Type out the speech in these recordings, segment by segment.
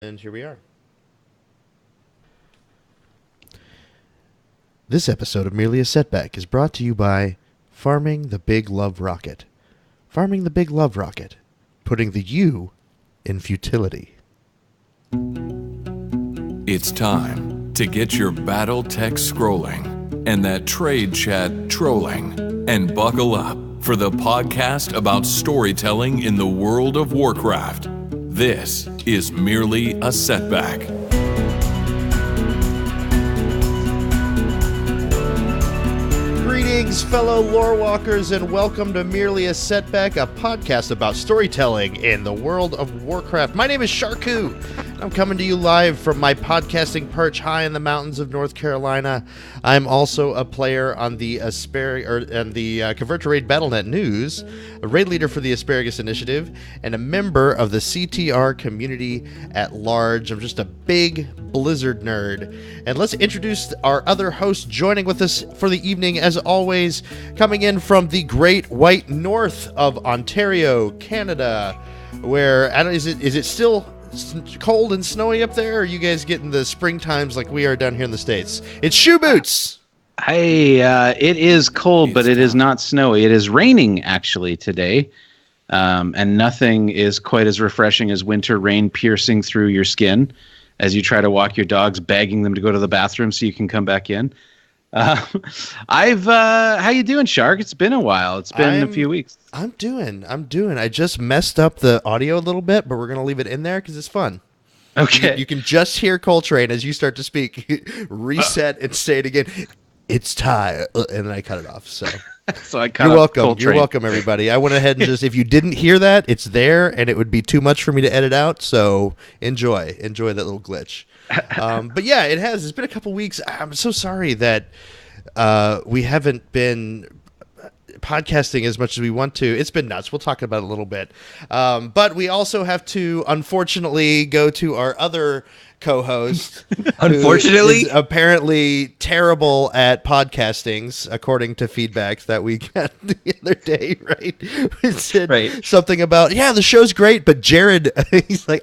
And here we are. This episode of Merely a Setback is brought to you by Farming the Big Love Rocket. Farming the Big Love Rocket. Putting the U in futility. It's time to get your battle text scrolling and that trade chat trolling and buckle up for the podcast about storytelling in the world of Warcraft. This is Merely a Setback. Greetings, fellow lore walkers, and welcome to Merely a Setback, a podcast about storytelling in the world of Warcraft. My name is Sharku. I'm coming to you live from my podcasting perch high in the mountains of North Carolina. I'm also a player on the Convert to Raid Battle.net News, a raid leader for the Asparagus Initiative, and a member of the CTR community at large. I'm just a big Blizzard nerd. And let's introduce our other host joining with us for the evening, as always, coming in from the Great White North of Ontario, Canada, where is it still cold and snowy up there, or are you guys getting the spring times like we are down here in the States? It's Shoe Boots! Hey, it is cold, but it is not snowy. It is raining, actually, today. And nothing is quite as refreshing as winter rain piercing through your skin as you try to walk your dogs, begging them to go to the bathroom so you can come back in. How you doing, Shark? It's been a while. It's been a few weeks. I'm doing. I just messed up the audio a little bit, but we're going to leave it in there because it's fun. Okay. You can just hear Coltrane as you start to speak. Reset and say it again. It's Ty. And then I cut it off. So, You're welcome. Coltrane. You're welcome, everybody. I went ahead and just, if you didn't hear that, it's there, and it would be too much for me to edit out. So enjoy that little glitch. But yeah, it has. It's been a couple weeks. I'm so sorry that we haven't been podcasting as much as we want to. It's been nuts. We'll talk about it a little bit. But we also have to, unfortunately, go to our other co-host. Unfortunately, who is apparently terrible at podcastings, according to feedback that we got the other day. Right? It said something about, the show's great, but Jared, he's like,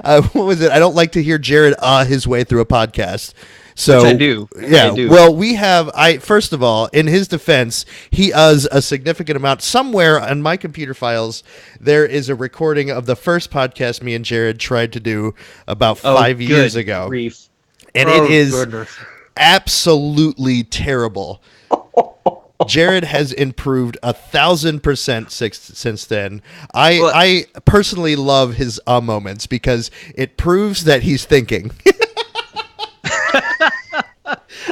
what was it? I don't like to hear Jared his way through a podcast. So, which I do. Yeah. I do. Well, first of all, in his defense, he does a significant amount. Somewhere on my computer files, there is a recording of the first podcast me and Jared tried to do about 5 years ago. Grief. And it is absolutely terrible. Jared has improved 1,000% since then. I personally love his moments because it proves that he's thinking.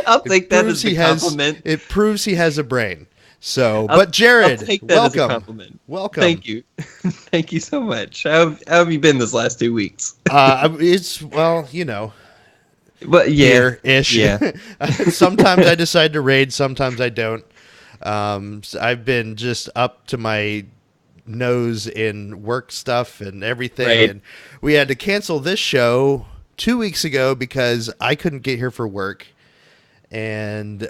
I'll take that as a compliment. It proves he has a brain. So, but Jared, I'll take that welcome. As a compliment. Welcome. Thank you. Thank you so much. How have you been this last 2 weeks? It's, but here-ish. Yeah. Sometimes I decide to raid, sometimes I don't. I've been just up to my nose in work stuff and everything. Right. And we had to cancel this show 2 weeks ago because I couldn't get here for work, and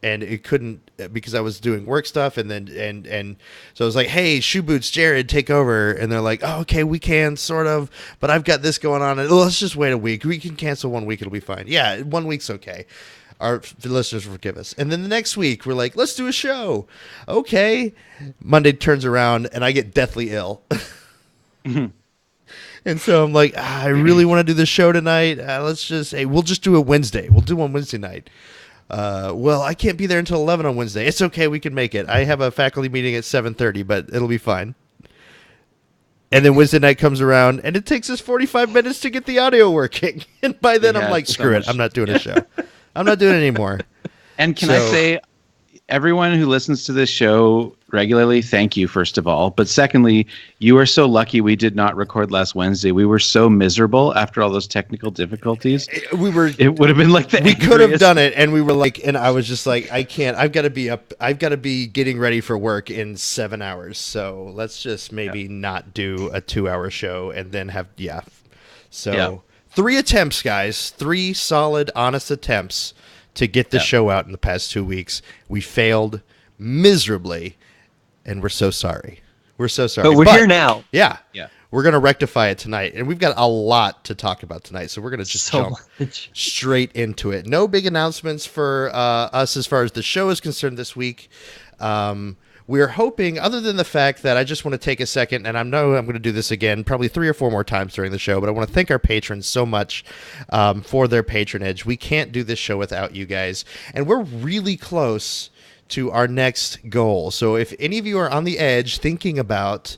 it couldn't because I was doing work stuff, and so I was like, hey, Shoe Boots, Jared, take over, and they're like, oh, okay, we can sort of, but I've got this going on, and let's just wait a week. We can cancel 1 week, it'll be fine. Yeah, 1 week's okay. Our listeners will forgive us. And then the next week, we're like, let's do a show. Okay. Monday turns around, and I get deathly ill. And so I'm like, I really want to do the show tonight. We'll just do it Wednesday. We'll do one Wednesday night. Well, I can't be there until 11 on Wednesday. It's okay. We can make it. I have a faculty meeting at 7:30, but it'll be fine. And then Wednesday night comes around, and it takes us 45 minutes to get the audio working. And by then, I'm like, screw it. I'm not doing a show. I'm not doing it anymore. And I say, everyone who listens to this show regularly, thank you, first of all. But secondly, you are so lucky we did not record last Wednesday. We were so miserable after all those technical difficulties. It would have been like that. We could have done it, and we were like, and I was just like, I can't. I've got to be up. I've got to be getting ready for work in 7 hours. So let's just maybe not do a 2-hour show and then have So 3 attempts, guys. 3 solid, honest attempts to get the show out in the past 2 weeks. We failed miserably, and we're so sorry. We're so sorry. But we're here now. Yeah. we're going to rectify it tonight. And we've got a lot to talk about tonight, so we're going to just jump straight into it. No big announcements for us as far as the show is concerned this week. We're hoping, other than the fact that I just want to take a second, and I know I'm going to do this again probably 3 or 4 more times during the show, but I want to thank our patrons so much for their patronage. We can't do this show without you guys, and we're really close to our next goal. So if any of you are on the edge thinking about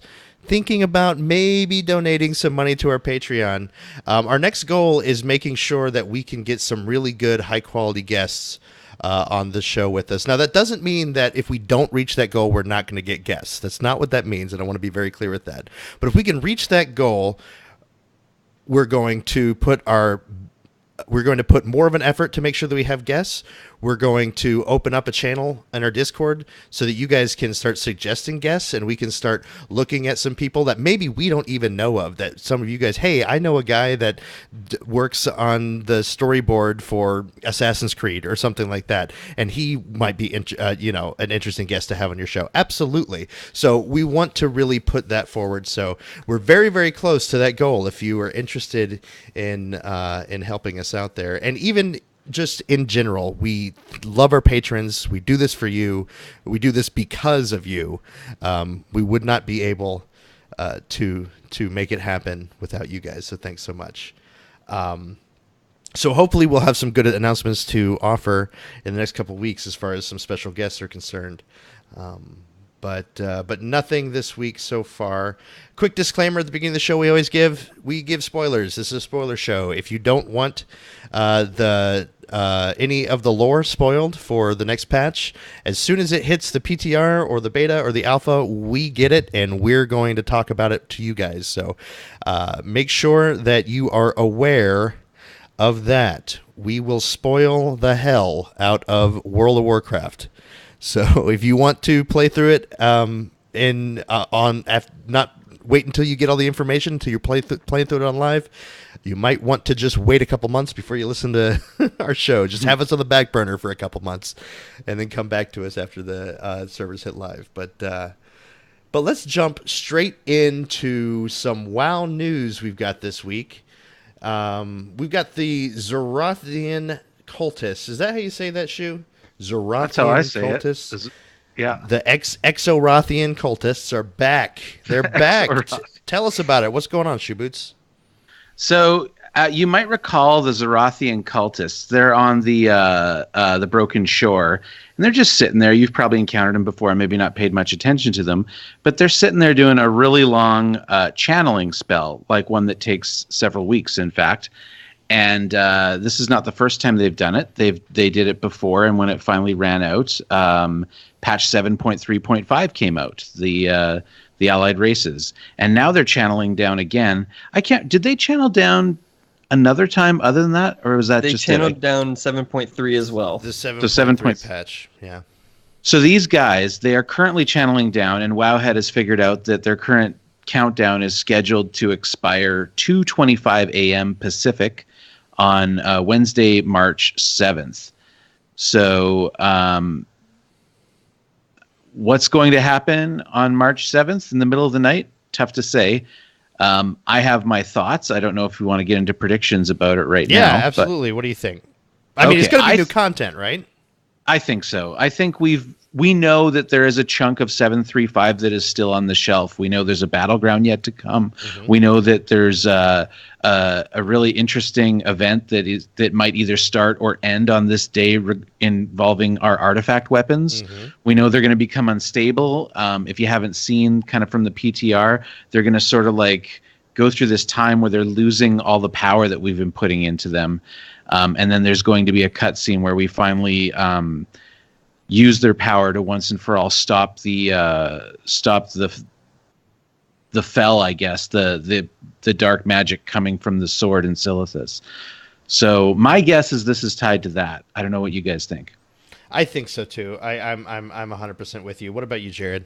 maybe donating some money to our Patreon, our next goal is making sure that we can get some really good, high-quality guests on the show with us. Now, that doesn't mean that if we don't reach that goal, we're not going to get guests. That's not what that means, and I want to be very clear with that. But if we can reach that goal, we're going to put more of an effort to make sure that we have guests. We're going to open up a channel in our Discord so that you guys can start suggesting guests, and we can start looking at some people that maybe we don't even know of, that some of you guys, hey, I know a guy that works on the storyboard for Assassin's Creed or something like that, and he might be an interesting guest to have on your show. Absolutely. So we want to really put that forward. So we're very, very close to that goal if you are interested in helping us out there. And even just in general, we love our patrons. We do this for you. We do this because of you. We would not be able to make it happen without you guys. So thanks so much. So hopefully we'll have some good announcements to offer in the next couple of weeks as far as some special guests are concerned. But nothing this week so far. Quick disclaimer at the beginning of the show: we give spoilers. This is a spoiler show. If you don't want any of the lore spoiled for the next patch, as soon as it hits the PTR or the beta or the alpha, we get it, and we're going to talk about it to you guys. So make sure that you are aware of that. We will spoil the hell out of World of Warcraft. So if you want to play through it, not wait until you get all the information until you're playing through it on live. You might want to just wait a couple months before you listen to our show. Just have us on the back burner for a couple months, and then come back to us after the servers hit live. But let's jump straight into some WoW news we've got this week. We've got the Zorathian cultists. Is that how you say that, Shu? Zorathian That's how I say cultists. it. Yeah. The Exorothian cultists are back. They're back. Tell us about it. What's going on, Shoe Boots? So you might recall the Zorathian cultists. They're on the Broken Shore, and they're just sitting there. You've probably encountered them before and maybe not paid much attention to them, but they're sitting there doing a really long channeling spell, like one that takes several weeks, in fact. And this is not the first time they've done it. They did it before, and when it finally ran out, patch 7.3.5 came out. The allied races, and now they're channeling down again. Did they channel down another time other than that, or was that they just channeled down 7.3 as well? The 7.3 patch, yeah. So these guys, they are currently channeling down, and Wowhead has figured out that their current countdown is scheduled to expire 2:25 a.m. Pacific on Wednesday, March 7th. So what's going to happen on March 7th in the middle of the night? Tough to say. I have my thoughts. I don't know if we want to get into predictions about it now. Yeah, absolutely. What do you think? I mean, it's going to be new content, right? I think so. I think we know that there is a chunk of 735 that is still on the shelf. We know there's a battleground yet to come. Mm-hmm. We know that there's a really interesting event that might either start or end on this day involving our artifact weapons. Mm-hmm. We know they're going to become unstable. If you haven't seen kind of from the PTR, they're going to sort of like go through this time where they're losing all the power that we've been putting into them. And then there's going to be a cutscene where we finally use their power to once and for all stop the fell, I guess, the dark magic coming from the sword in Silithus. So my guess is this is tied to that. I don't know what you guys think. I think so too. I'm 100% with you. What about you, Jared?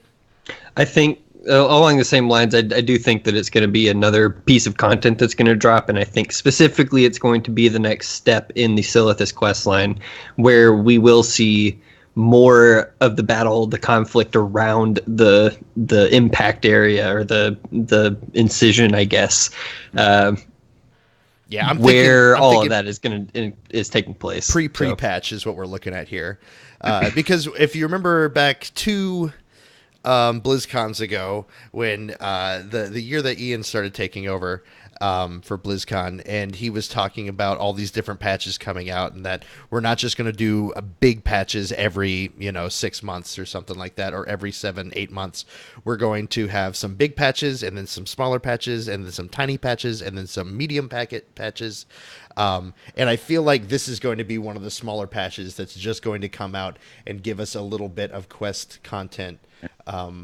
I think along the same lines, I do think that it's going to be another piece of content that's going to drop, and I think specifically it's going to be the next step in the Silithus quest line, where we will see more of the battle, the conflict around the impact area or the incision, I guess. Yeah, I'm where thinking, all of that is taking place. Pre-patch is what we're looking at here, because if you remember back to BlizzCons ago, when the year that Ian started taking over for BlizzCon, and he was talking about all these different patches coming out, and that we're not just going to do big patches every 6 months or something like that, or every 7-8 months. We're going to have some big patches, and then some smaller patches, and then some tiny patches, and then some medium packet patches. And I feel like this is going to be one of the smaller patches that's just going to come out and give us a little bit of quest content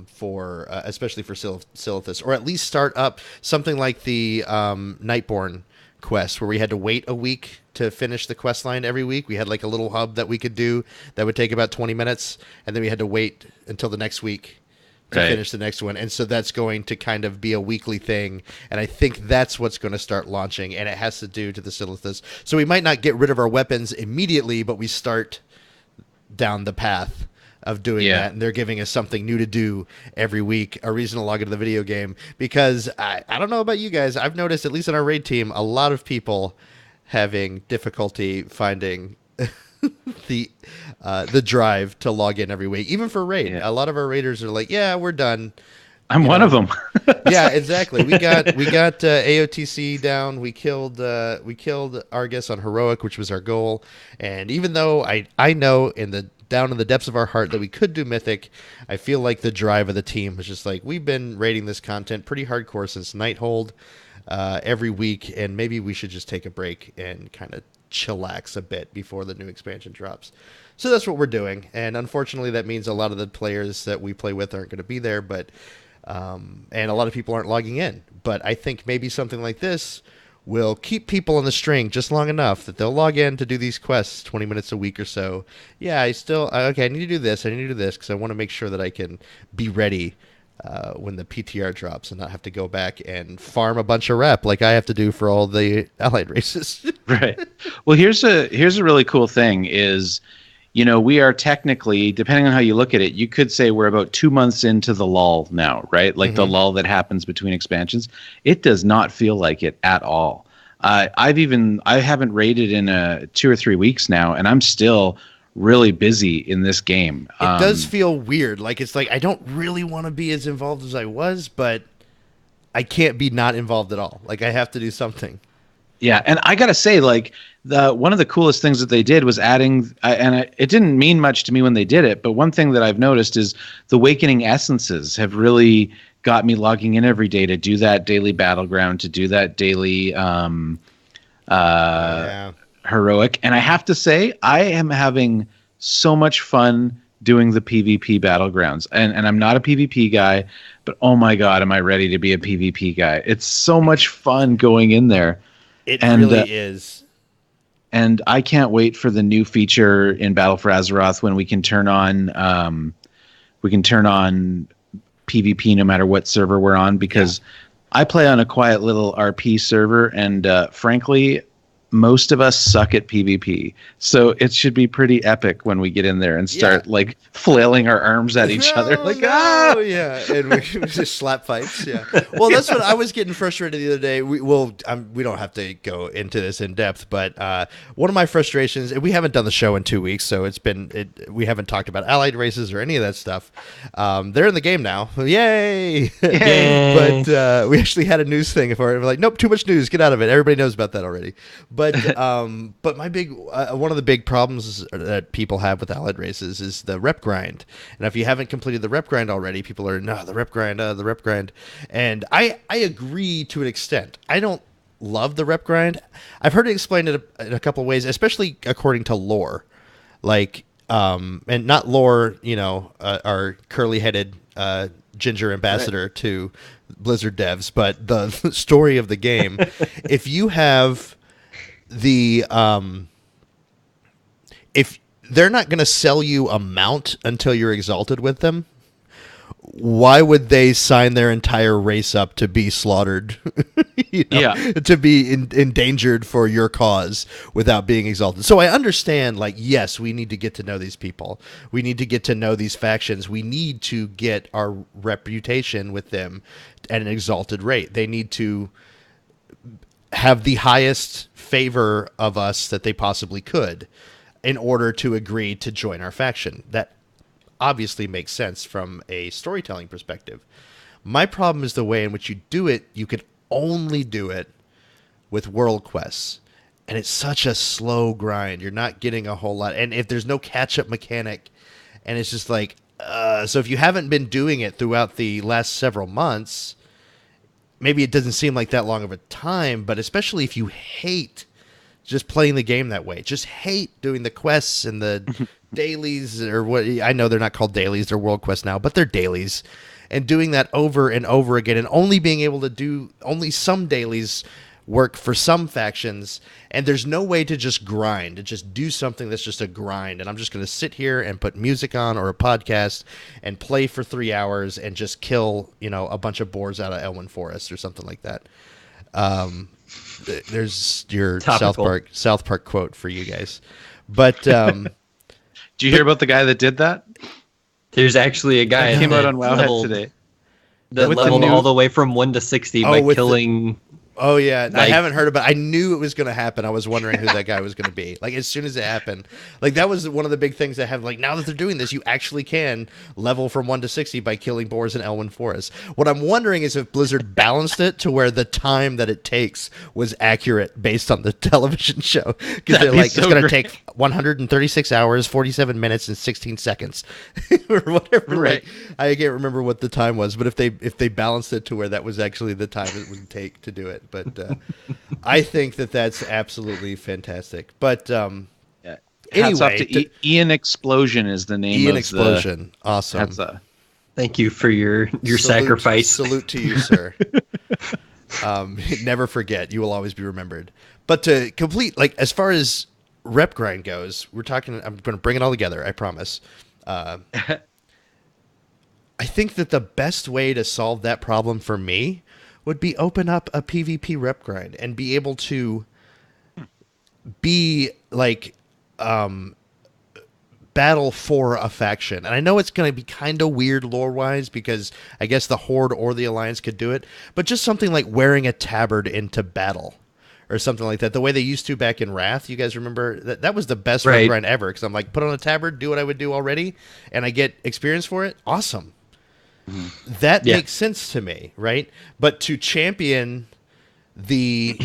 for especially for Silithus, or at least start up something like the Nightborne quest, where we had to wait a week to finish the quest line every week. We had like a little hub that we could do that would take about 20 minutes, and then we had to wait until the next week to finish the next one. And so that's going to kind of be a weekly thing, and I think that's what's going to start launching, and it has to do to the Silithus. So we might not get rid of our weapons immediately, but we start down the path of doing that, and they're giving us something new to do every week, a reason to log into the video game. Because I don't know about you guys, I've noticed, at least on our raid team, a lot of people having difficulty finding the drive to log in every week, even for raid. A lot of our raiders are like, yeah, we're done. I'm one of them. Yeah, exactly. We got AOTC down. We killed Argus on heroic, which was our goal. And even though I know down in the depths of our heart that we could do mythic, I feel like the drive of the team was just like, we've been raiding this content pretty hardcore since Nighthold every week, and maybe we should just take a break and kind of chillax a bit before the new expansion drops. So that's what we're doing, and unfortunately that means a lot of the players that we play with aren't going to be there, but and a lot of people aren't logging in. But I think maybe something like this will keep people on the string just long enough that they'll log in to do these quests 20 minutes a week or so. Yeah, I need to do this, because I want to make sure that I can be ready when the PTR drops and not have to go back and farm a bunch of rep like I have to do for all the allied races. Right. Well, here's a really cool thing is, we are technically, depending on how you look at it, you could say we're about 2 months into the lull now, right? Like the lull that happens between expansions. It does not feel like it at all. I haven't raided in 2 or 3 weeks now, and I'm still really busy in this game. It does feel weird. Like, it's like I don't really want to be as involved as I was, but I can't be not involved at all. Like, I have to do something. Yeah, and I gotta say, like, one of the coolest things that they did was adding, it didn't mean much to me when they did it, but one thing that I've noticed is the Awakening Essences have really got me logging in every day to do that daily battleground, to do that daily heroic. And I have to say, I am having so much fun doing the PvP battlegrounds. And I'm not a PvP guy, but oh my God, am I ready to be a PvP guy. It's so much fun going in there. It really is. And I can't wait for the new feature in Battle for Azeroth when we can turn on PvP no matter what server we're on, because I play on a quiet little RP server, and frankly, most of us suck at PvP. So it should be pretty epic when we get in there and start like flailing our arms at each other. Like, yeah. And we just slap fights. Yeah. Well, that's what I was getting frustrated the other day. We don't have to go into this in depth, but one of my frustrations, and we haven't done the show in 2 weeks, so we haven't talked about allied races or any of that stuff. They're in the game now. Yay. But we actually had a news thing for it. We're like, nope, too much news. Get out of it. Everybody knows about that already. But my big one of the big problems that people have with allied races is the rep grind. And if you haven't completed the rep grind already, people are the rep grind. And I agree to an extent. I don't love the rep grind. I've heard it explained in a couple of ways, especially according to lore. Like and not lore, our curly-headed ginger ambassador to Blizzard devs, but the story of the game. If you have if they're not going to sell you a mount until you're exalted with them, why would they sign their entire race up to be slaughtered? To be endangered for your cause without being exalted. So I understand, like, yes, we need to get to know these people. We need to get to know these factions. We need to get our reputation with them at an exalted rate. They need to have the highest favor of us that they possibly could in order to agree to join our faction. That obviously makes sense from a storytelling perspective. My problem is the way in which you do it. You could only do it with world quests, and it's such a slow grind. You're not getting a whole lot, and if there's no catch-up mechanic, and it's just like so if you haven't been doing it throughout the last several months, maybe it doesn't seem like that long of a time. But especially if you hate just playing the game that way, just hate doing the quests and the dailies, or what, I know they're not called dailies, they're world quests now, but they're dailies, and doing that over and over again, and only being able to do only some dailies work for some factions, and there's no way to just grind, to just do something that's just a grind, and I'm just going to sit here and put music on or a podcast and play for 3 hours and just kill, a bunch of boars out of Elwyn Forest or something like that. There's your Topical. South Park quote for you guys. But did you hear about the guy that did that? There's actually a guy That came that out on Wowhead leveled, today. that With the leveled new- all the way from 1 to 60 by with the- killing. Oh, yeah. I Like- haven't heard about it. I knew it was going to happen. I was wondering who that guy was going to be. Like, as soon as it happened. Like, that was one of the big things that have, like, now that they're doing this, you actually can level from 1 to 60 by killing boars in Elwyn Forest. What I'm wondering is if Blizzard balanced it to where the time that it takes was accurate based on the television show. Because they're be like, so it's going to great. take 136 hours, 47 minutes, and 16 seconds. or whatever. Right. Like, I can't remember what the time was, but if they balanced it to where that was actually the time it would take to do it. But I think that's absolutely fantastic. But Yeah. Hats off anyway, to Ian Explosion is the name Ian of Explosion, awesome. That's Thank you for your sacrifice. Salute to you, sir. Never forget. You will always be remembered. But to complete, like, as far as rep grind goes, I'm going to bring it all together, I promise. I think that the best way to solve that problem for me would be open up a PvP rep grind and be able to be like battle for a faction. And I know it's going to be kind of weird lore-wise because I guess the Horde or the Alliance could do it, but just something like wearing a tabard into battle or something like that. The way they used to back in Wrath, you guys remember? That was the best rep grind ever, because I'm like, put on a tabard, do what I would do already, and I get experience for it. Awesome. That makes sense to me, right? But to champion the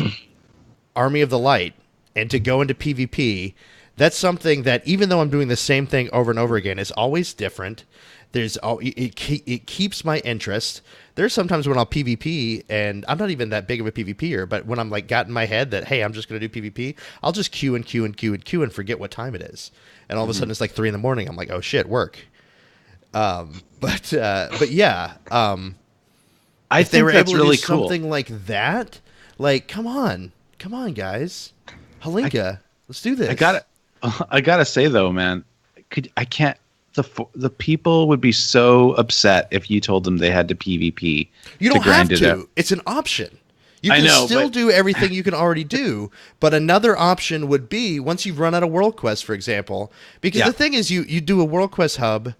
Army of the Light and to go into PvP, that's something that, even though I'm doing the same thing over and over again, is always different. It keeps my interest. There's sometimes when I'll PvP, and I'm not even that big of a PvPer, but when I'm like got in my head that, hey, I'm just going to do PvP, I'll just queue and forget what time it is. And all of a sudden it's like 3 a.m. I'm like, oh shit, work. But yeah, I if they think were that's able to really do cool. something like that, like, come on, guys, Halinka, let's do this. I gotta say though, man, the people would be so upset if you told them they had to PvP. You don't grind have it to. out. It's an option. You I can know, still but- do everything you can already do, but another option would be once you've run out of world quests, for example. Because Yeah. the thing is, you do a world quest hub,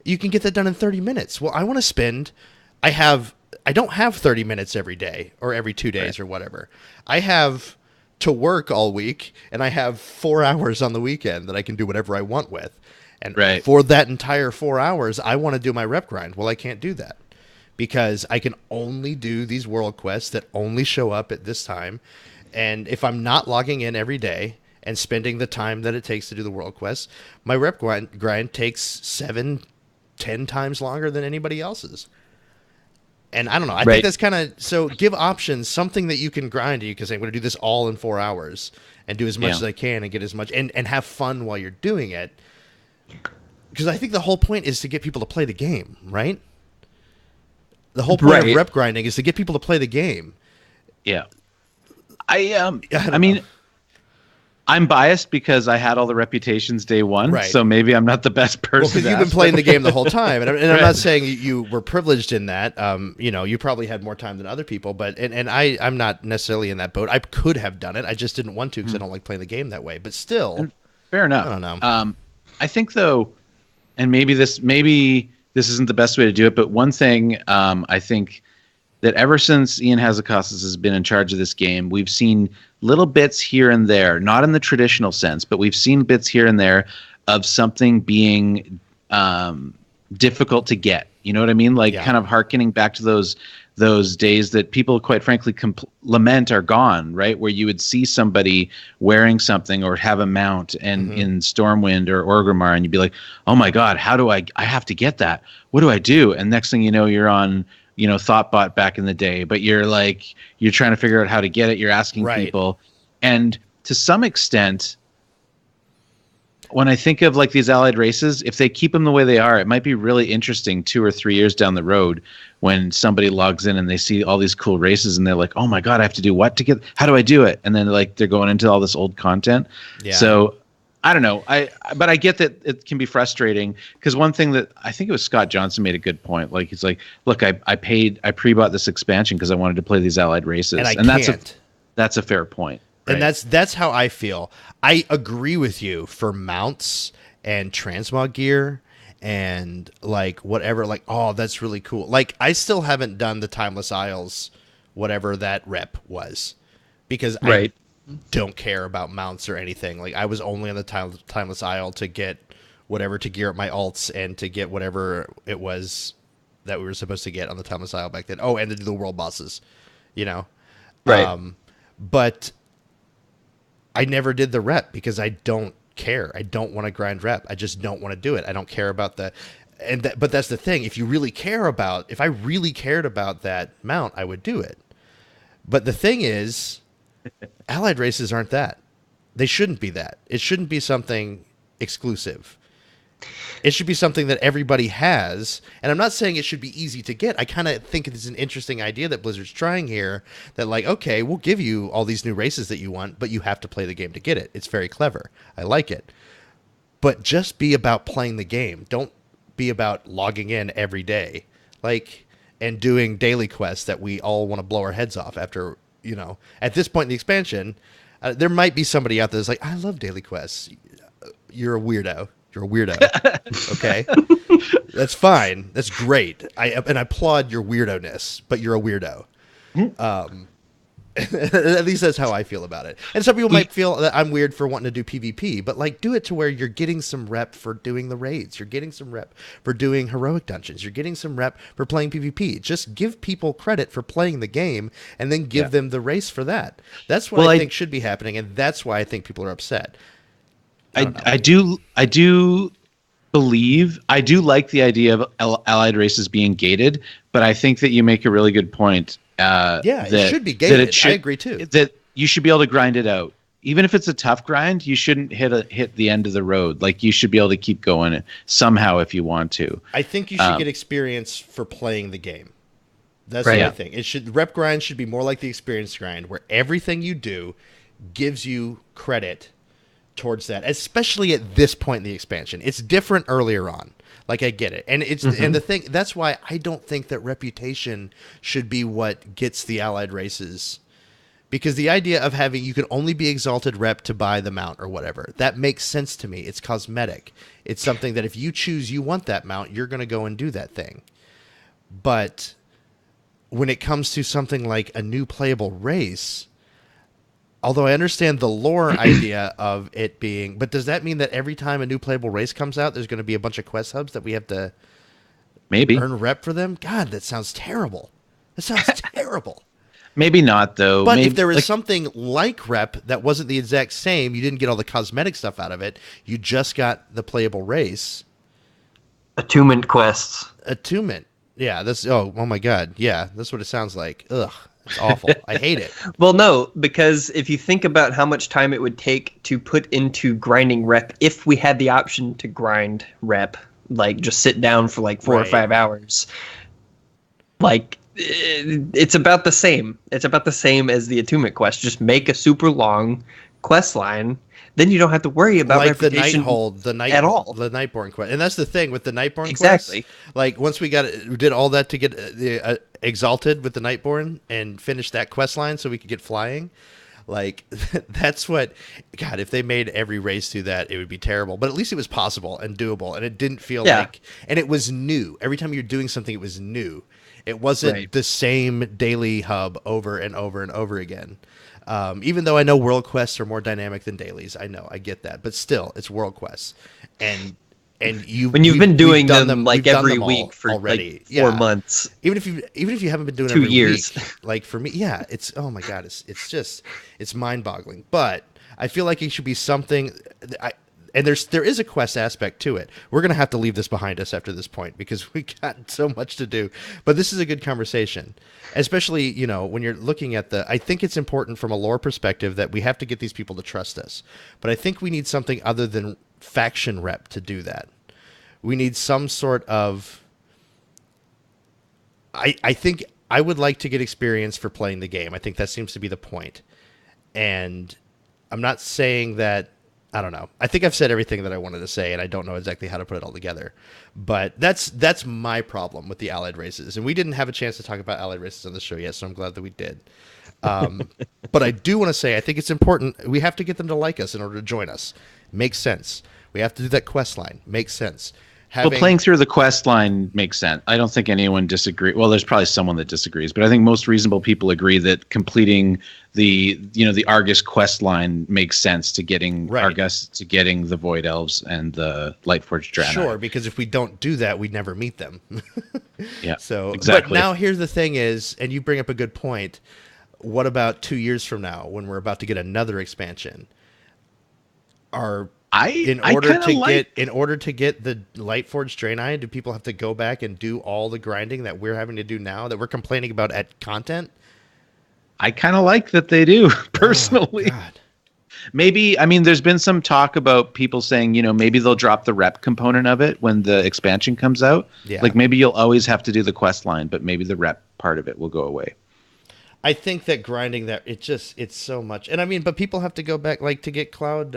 you can get that done in 30 minutes. Well, I want to spend. I don't have 30 minutes every day or every 2 days or whatever. I have to work all week, and I have 4 hours on the weekend that I can do whatever I want with. And for that entire 4 hours, I want to do my rep grind. Well, I can't do that because I can only do these world quests that only show up at this time. And if I'm not logging in every day and spending the time that it takes to do the world quests, my rep grind takes 7-10 times longer than anybody else's. And I don't know. I think that's kind of, so give options, something that you can grind. You can say, I'm going to do this all in 4 hours and do as much as I can and get as much and have fun while you're doing it. Because I think the whole point is to get people to play the game, right? The whole point of rep grinding is to get people to play the game. Yeah. I mean, I'm biased because I had all the reputations day one, Right. so maybe I'm not the best person. Well, because to you've been ask, playing but- the game the whole time, and I'm Right. not saying you were privileged in that. You probably had more time than other people, but I'm not necessarily in that boat. I could have done it. I just didn't want to because I don't like playing the game that way. But still, Fair enough. I don't know. I think though, and maybe this isn't the best way to do it, but one thing I think that ever since Ian Hazzikostas has been in charge of this game, we've seen little bits here and there, not in the traditional sense, but we've seen bits here and there of something being difficult to get. You know what I mean? Like Yeah. kind of hearkening back to those days that people, quite frankly, lament are gone, right? Where you would see somebody wearing something or have a mount and in Stormwind or Orgrimmar, and you'd be like, oh my God, how do I have to get that? What do I do? And next thing you know, you're on, Thoughtbot back in the day, but you're trying to figure out how to get it. You're asking Right. people. And to some extent, when I think of like these allied races, if they keep them the way they are, it might be really interesting 2 or 3 years down the road when somebody logs in and they see all these cool races and they're like, oh my God, I have to do what to get, how do I do it? And then they're going into all this old content. Yeah. So I don't know. But I get that it can be frustrating because one thing that I think it was Scott Johnson made a good point. Like he's like, look, I pre-bought this expansion because I wanted to play these allied races. And I can't. That's a fair point. And right? that's how I feel. I agree with you for mounts and transmog gear and like whatever. Like, oh, that's really cool. Like, I still haven't done the Timeless Isles, whatever that rep was, because Right. I don't care about mounts or anything. Like, I was only on the Timeless Isle to get whatever, to gear up my alts and to get whatever it was that we were supposed to get on the Timeless Isle back then. Oh, and to do the world bosses, Right. But I never did the rep because I don't care. I don't want to grind rep. I just don't want to do it. I don't care about but that's the thing. If I really cared about that mount, I would do it. But the thing is, allied races aren't that. They shouldn't be that. It shouldn't be something exclusive. It should be something that everybody has. And I'm not saying it should be easy to get. I kind of think it's an interesting idea that Blizzard's trying here, that like, okay, we'll give you all these new races that you want, but you have to play the game to get it. It's very clever. I like it. But just be about playing the game. Don't be about logging in every day, like, and doing daily quests that we all want to blow our heads off after, at this point in the expansion. There might be somebody out there that's like, I love daily quests. You're a weirdo. You're a weirdo. Okay? That's fine. That's great. I applaud your weirdo-ness, but you're a weirdo. At least that's how I feel about it. And some people might feel that I'm weird for wanting to do PvP, but like, do it to where you're getting some rep for doing the raids. You're getting some rep for doing heroic dungeons. You're getting some rep for playing PvP. Just give people credit for playing the game and then give them the race for that. That's what I think should be happening, and that's why I think people are upset. I do like the idea of allied races being gated, but I think that you make a really good point. It should be gated. I agree too. That you should be able to grind it out. Even if it's a tough grind, you shouldn't hit the end of the road. Like, you should be able to keep going somehow if you want to. I think you should get experience for playing the game. That's what I think. Rep grind should be more like the experience grind, where everything you do gives you credit towards that, especially at this point in the expansion. It's different earlier on. Like, I get it. And and the thing, that's why I don't think that reputation should be what gets the allied races. Because the idea of having, you can only be exalted rep to buy the mount or whatever, that makes sense to me. It's cosmetic. It's something that if you choose you want that mount, you're going to go and do that thing. But when it comes to something like a new playable race, although I understand the lore idea of it being, but does that mean that every time a new playable race comes out, there's going to be a bunch of quest hubs that we have to maybe earn rep for them? God, that sounds terrible. That sounds terrible. Maybe not, though. But maybe, if there was something like rep that wasn't the exact same, you didn't get all the cosmetic stuff out of it, you just got the playable race. Attunement quests. Attunement. Yeah, oh my God. Yeah, that's what it sounds like. Ugh. It's awful. I hate it. Well, no, because if you think about how much time it would take to put into grinding rep, if we had the option to grind rep, like just sit down for like 4 or 5 hours, like it's about the same. It's about the same as the attunement quest. Just make a super long quest line, then you don't have to worry about like the reputation Nighthold, at all. the Nightborn quest. And that's the thing with the Nightborn Exactly. quest. Like once we did all that to get the exalted with the Nightborn and finish that quest line so we could get flying. Like that's what, God, if they made every race do that, it would be terrible. But at least it was possible and doable, and it didn't feel like, and it was new. Every time you're doing something, it was new. It wasn't the same daily hub over and over and over again. Even though I know world quests are more dynamic than dailies, I get that, but still, it's world quests, and when you've been doing them like every week for already, like 4 months, even if you haven't been doing 2 every years, week, like for me, it's oh my God, it's mind-boggling. But I feel like it should be something. And there is a quest aspect to it. We're going to have to leave this behind us after this point because we got so much to do. But this is a good conversation, especially, when you're looking at I think it's important from a lore perspective that we have to get these people to trust us. But I think we need something other than faction rep to do that. We need some sort of... I think I would like to get experience for playing the game. I think that seems to be the point. And I'm not saying that... I don't know. I think I've said everything that I wanted to say, and I don't know exactly how to put it all together. But that's my problem with the allied races. And we didn't have a chance to talk about allied races on the show yet, so I'm glad that we did. But I do want to say I think it's important. We have to get them to like us in order to join us. Makes sense. We have to do that quest line. Makes sense. Well, playing through the quest line makes sense. I don't think anyone disagrees. Well, there's probably someone that disagrees, but I think most reasonable people agree that completing the Argus quest line makes sense to getting Argus, to getting the Void Elves and the Lightforged Draenei. Sure, because if we don't do that, we'd never meet them. Yeah, so exactly. But now here's the thing is, and you bring up a good point. What about 2 years from now when we're about to get another expansion? In order to get the Lightforged Draenei, do people have to go back and do all the grinding that we're having to do now that we're complaining about at content? I kind of like that they do, personally. Oh, God. Maybe, there's been some talk about people saying, maybe they'll drop the rep component of it when the expansion comes out. Yeah. Like maybe you'll always have to do the quest line, but maybe the rep part of it will go away. I think that grinding that it's so much, and but people have to go back like to get cloud,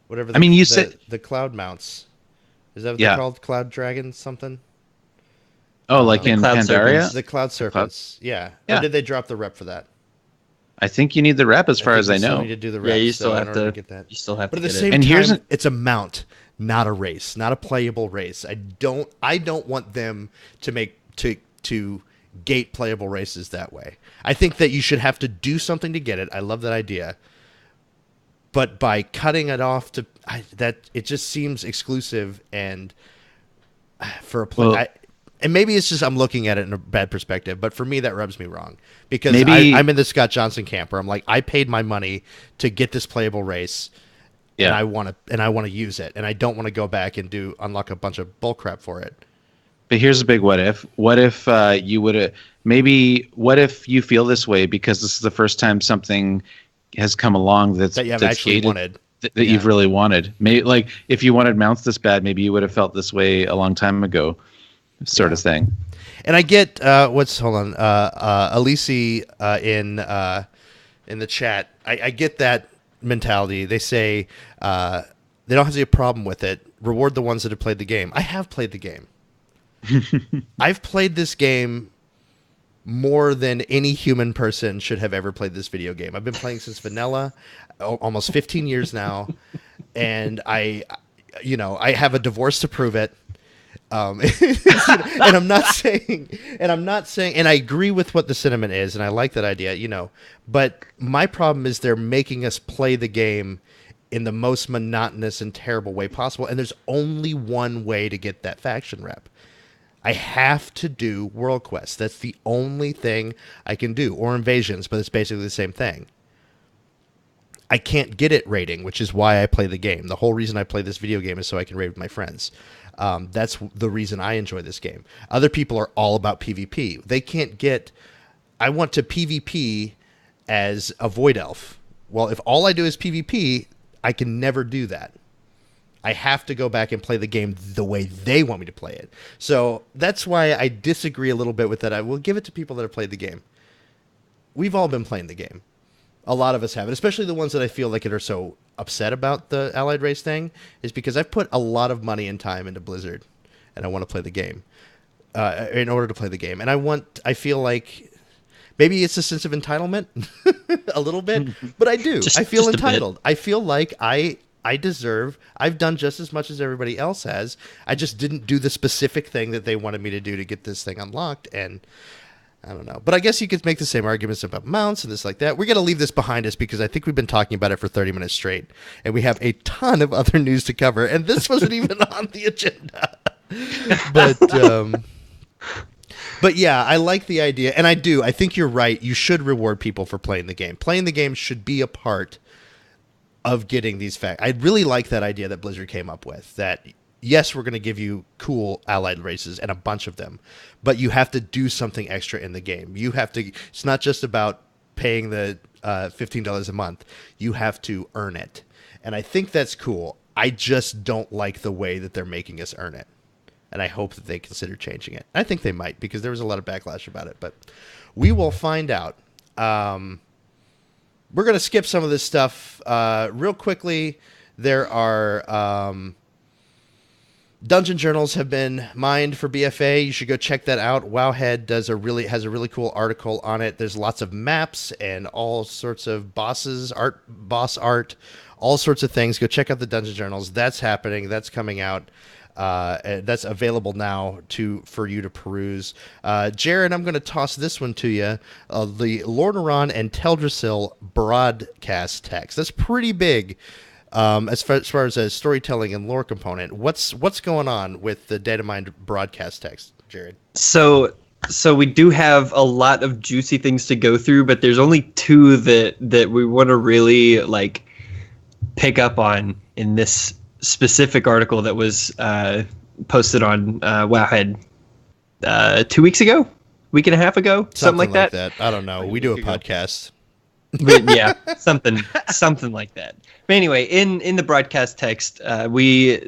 whatever. You said the cloud mounts. Is that what they're called? Cloud dragons, something. Oh, like in Pandaria, the cloud serpents. Yeah. Or did they drop the rep for that? I think you need the rep, as far as I know. Need to do the rep, you still have to get that. You still have but to. But at the same time, it's a mount, not a race, not a playable race. I don't want them to make to gate playable races that way. I think that you should have to do something to get it. I love that idea. But by cutting it off it just seems exclusive and for a play. And maybe it's just I'm looking at it in a bad perspective, but for me that rubs me wrong because I'm in the Scott Johnson camp where I'm like, I paid my money to get this playable race, and I want to use it, and I don't want to go back and unlock a bunch of bullcrap for it. But here's a big what if. What if you would what if you feel this way because this is the first time something has come along that you have actually gated, wanted. That you've really wanted. Maybe like if you wanted mounts this bad, maybe you would have felt this way a long time ago, sort of thing. And I get Elise in the chat. I get that mentality. They say they don't have a problem with it. Reward the ones that have played the game. I have played the game. I've played this game more than any human person should have ever played this video game. I've been playing since vanilla, almost 15 years now, and I have a divorce to prove it. And I'm not saying, and I agree with what the sentiment is, and I like that idea, but my problem is they're making us play the game in the most monotonous and terrible way possible, and there's only one way to get that faction rep. I have to do world quests. That's the only thing I can do, or invasions, but it's basically the same thing. I can't get it raiding, which is why I play the game. The whole reason I play this video game is so I can raid with my friends. That's the reason I enjoy this game. Other people are all about PvP. They can't get... I want to PvP as a Void Elf. Well, if all I do is PvP, I can never do that. I have to go back and play the game the way they want me to play it. So that's why I disagree a little bit with that. I will give it to people that have played the game. We've all been playing the game. A lot of us have it, especially the ones that I feel like it are so upset about the Allied Race thing, is because I've put a lot of money and time into Blizzard, and I want to play the game. In order to play the game, and I feel like maybe it's a sense of entitlement, a little bit, but I do. I feel entitled. I feel like I deserve. I've done just as much as everybody else has. I just didn't do the specific thing that they wanted me to do to get this thing unlocked, and I don't know. But I guess you could make the same arguments about mounts and this like that. We're going to leave this behind us because I think we've been talking about it for 30 minutes straight, and we have a ton of other news to cover, and this wasn't even on the agenda. But yeah, I like the idea, and I do. I think you're right. You should reward people for playing the game. Playing the game should be a part of getting these facts. I really like that idea that Blizzard came up with, that yes, we're going to give you cool Allied races and a bunch of them, but you have to do something extra in the game. You have to. It's not just about paying the $15 a month. You have to earn it, and I think that's cool. I just don't like the way that they're making us earn it. And I hope that they consider changing it. I think they might, because there was a lot of backlash about it. But we will find out. We're going to skip some of this stuff real quickly. There are dungeon journals have been mined for BFA. You should go check that out. Wowhead has a really cool article on it. There's lots of maps and all sorts of boss art, all sorts of things. Go check out the dungeon journals. That's happening. That's coming out. That's available now for you to peruse. Jared, I'm going to toss this one to you. The Lordaeron and Teldrassil broadcast text. That's pretty big as far as a storytelling and lore component. What's going on with the Datamined broadcast text, Jared? So we do have a lot of juicy things to go through, but there's only two that we want to really like pick up on in this specific article that was posted on Wowhead 2 weeks ago, week and a half ago, something like that. I don't know. We do a podcast. But yeah, something like that. But anyway, in the broadcast text, we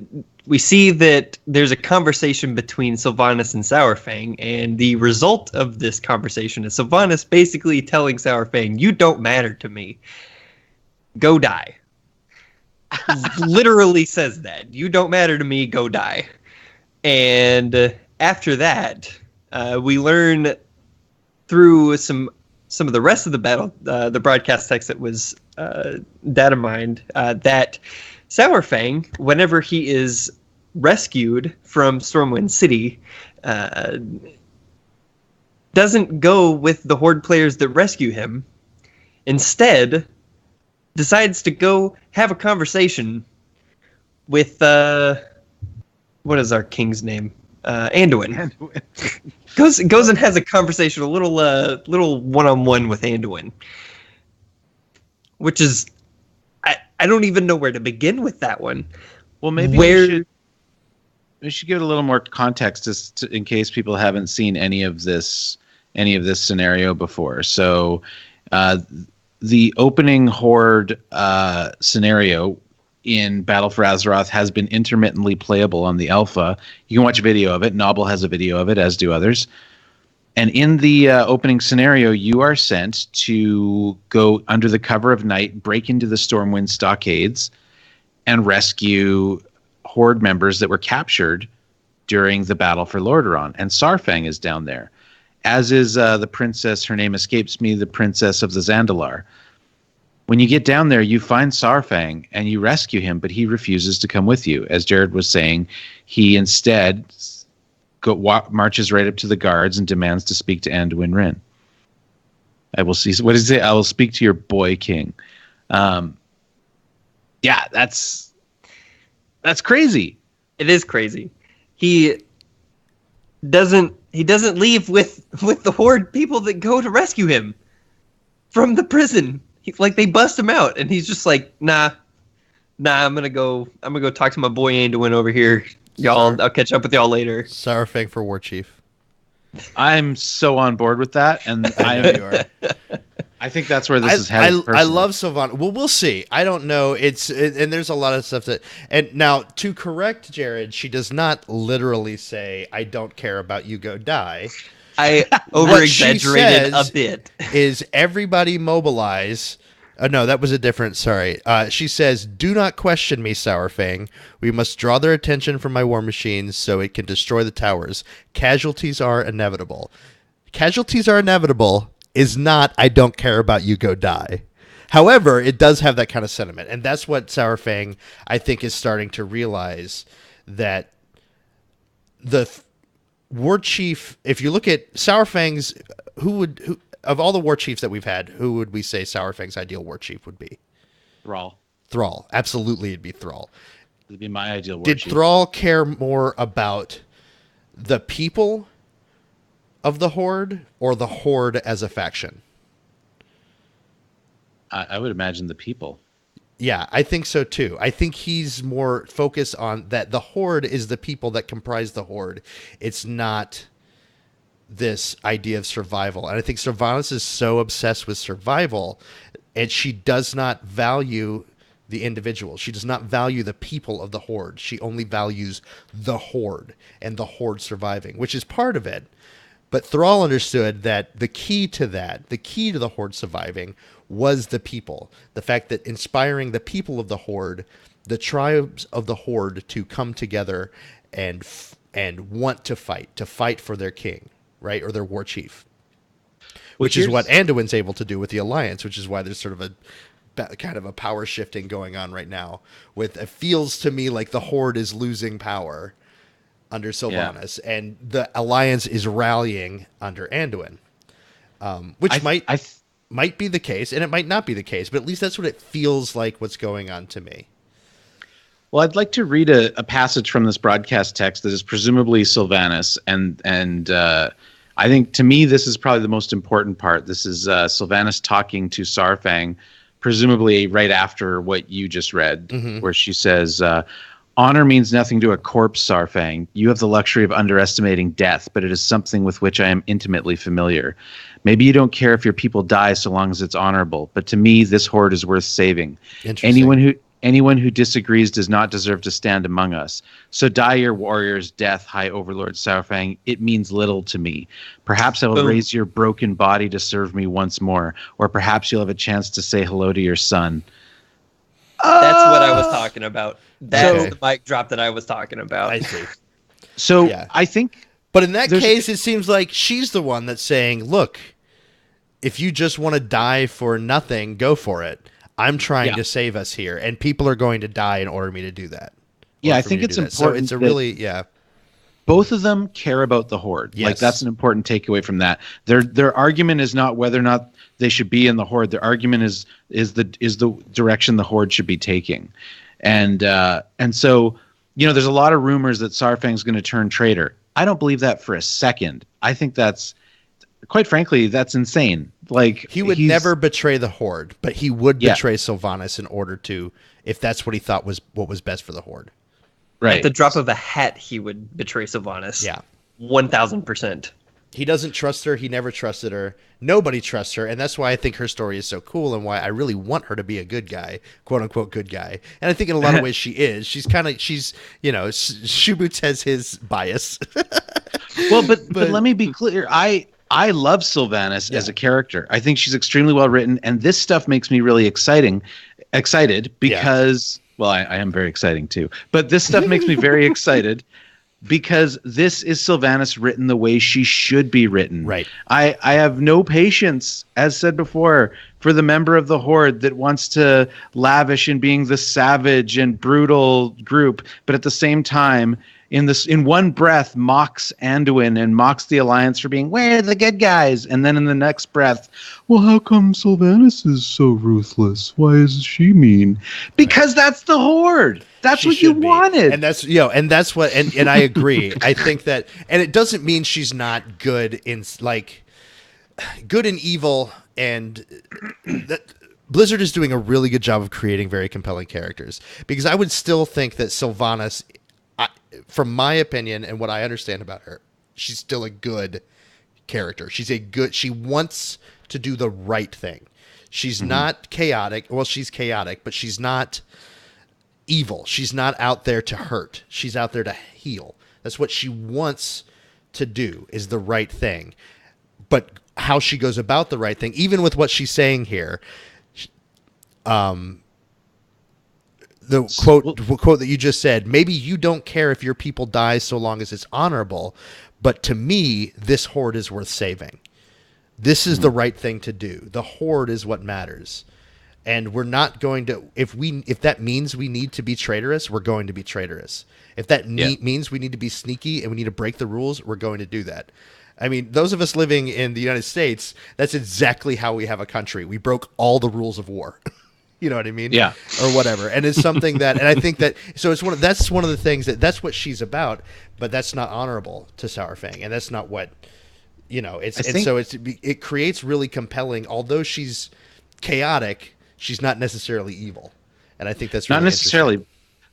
see that there's a conversation between Sylvanas and Saurfang, and the result of this conversation is Sylvanas basically telling Saurfang, "You don't matter to me. Go die." Literally says that. "You don't matter to me, go die." And after that, we learn through some of the rest of the battle, the broadcast text that was data mined, that Saurfang, whenever he is rescued from Stormwind City, doesn't go with the Horde players that rescue him. Instead, decides to go have a conversation with what is our king's name? Anduin. goes and has a conversation, a little one-on-one with Anduin, which is I don't even know where to begin with that one. Well, maybe we should give it a little more context in case people haven't seen any of this scenario before. So the opening Horde scenario in Battle for Azeroth has been intermittently playable on the alpha. You can watch a video of it. Noble has a video of it, as do others. And in the opening scenario, you are sent to go under the cover of night, break into the Stormwind stockades, and rescue Horde members that were captured during the Battle for Lordaeron. And Saurfang is down there, as is the princess, her name escapes me, the princess of the Zandalar. When you get down there, you find Saurfang and you rescue him, but he refuses to come with you. As Jared was saying, he instead marches right up to the guards and demands to speak to Anduin Wrynn. I will see. What does it say? I will speak to your boy king. Yeah, that's crazy. It is crazy. He doesn't leave with the Horde people that go to rescue him from the prison. Like, they bust him out, and he's just like, nah, I'm gonna go talk to my boy Anduin over here. Y'all, I'll catch up with y'all later. Saurfang for War Chief. I'm so on board with that, and I think that's where this is headed. I love Sylvanas. Well, we'll see. I don't know. And there's a lot of stuff that. And now, to correct Jared, she does not literally say, "I don't care about you. Go die." I over-exaggerated a bit. Is everybody mobilize? No, that was a different. Sorry. She says, "Do not question me, Sourfang. We must draw their attention from my war machines so it can destroy the towers. Casualties are inevitable." Casualties are inevitable is not, "I don't care about you, go die." However, it does have that kind of sentiment, and that's what Sourfang, I think, is starting to realize, that the war chief. If you look at Sourfang's, who of all the war chiefs that we've had, who would we say Sourfang's ideal war chief would be? Thrall. Thrall. Absolutely, it'd be Thrall. It'd be my ideal war Did chief. Thrall care more about the people of the Horde or the Horde as a faction? I would imagine the people. Yeah, I think so too. I think he's more focused on that the Horde is the people that comprise the Horde. It's not this idea of survival. And I think Sylvanas is so obsessed with survival, and she does not value the individual. She does not value the people of the Horde. She only values the Horde and the Horde surviving, which is part of it. But Thrall understood that the key to the Horde surviving was the people. The fact that inspiring the people of the Horde, the tribes of the Horde, to come together and want to fight for their king, right? Or their war chief. Which is what Anduin's able to do with the Alliance, which is why there's sort of a kind of a power shifting going on right now. It feels to me like the Horde is losing power under Sylvanas, and the Alliance is rallying under Anduin, which might be the case, and it might not be the case, but at least that's what it feels like what's going on to me. Well, I'd like to read a passage from this broadcast text that is presumably Sylvanas, and I think, to me, this is probably the most important part. This is Sylvanas talking to Saurfang, presumably right after what you just read, where she says, "Honor means nothing to a corpse, Saurfang. You have the luxury of underestimating death, but it is something with which I am intimately familiar. Maybe you don't care if your people die so long as it's honorable, but to me, this horde is worth saving. Anyone who disagrees does not deserve to stand among us. So die your warrior's death, High Overlord Saurfang. It means little to me. Perhaps I will raise your broken body to serve me once more, or perhaps you'll have a chance to say hello to your son." That's what I was talking about. That's the mic drop that I was talking about. I see. So I think... But in that case, it seems like she's the one that's saying, look, if you just want to die for nothing, go for it. I'm trying to save us here, and people are going to die in order for me to do that. Yeah, I think it's important. So it's a really, both of them care about the Horde. Yes. Like, that's an important takeaway from that. Their argument is not whether or not they should be in the Horde. Their argument is the direction the Horde should be taking. And so, there's a lot of rumors that Saurfang's going to turn traitor. I don't believe that for a second. I think that's, quite frankly, that's insane. Like, he would never betray the Horde, but he would betray Sylvanas in order to, if that's what he thought was what was best for the Horde. Right. At the drop of a hat, he would betray Sylvanas. Yeah. 1,000%. He doesn't trust her. He never trusted her. Nobody trusts her. And that's why I think her story is so cool, and why I really want her to be a good guy, quote unquote good guy. And I think in a lot of ways she is. Schubutz has his bias. Well, but let me be clear. I love Sylvanas as a character. I think she's extremely well written, and this stuff makes me really excited because, well, I am very exciting too, but this stuff makes me very excited because this is Sylvanas written the way she should be written. Right. I have no patience, as said before, for the member of the Horde that wants to lavish in being the savage and brutal group, but at the same time, in one breath, mocks Anduin and mocks the Alliance for being, we're the good guys. And then in the next breath, well, how come Sylvanas is so ruthless? Why is she mean? Because that's the Horde. That's what you wanted. And that's, and I agree. I think that, and it doesn't mean she's not good in, like, good and evil, and that Blizzard is doing a really good job of creating very compelling characters, because I would still think that Sylvanas, from my opinion and what I understand about her, she's still a good character. She wants to do the right thing. She's not chaotic. Well, she's chaotic, but she's not evil. She's not out there to hurt. She's out there to heal. That's what she wants to do, is the right thing. But how she goes about the right thing, even with what she's saying here, the quote that you just said, maybe you don't care if your people die so long as it's honorable, but to me, this horde is worth saving. This is the right thing to do. The horde is what matters. And we're not going to, if that means we need to be traitorous, we're going to be traitorous. If that means we need to be sneaky and we need to break the rules, we're going to do that. I mean, those of us living in the United States, that's exactly how we have a country. We broke all the rules of war. You know what I mean? Yeah. Or whatever. And it's something that, and I think that, so that's one of the things that's what she's about, but that's not honorable to Sour Fang. And that's not what, it creates really compelling, although she's chaotic, she's not necessarily evil. And I think that's really not necessarily,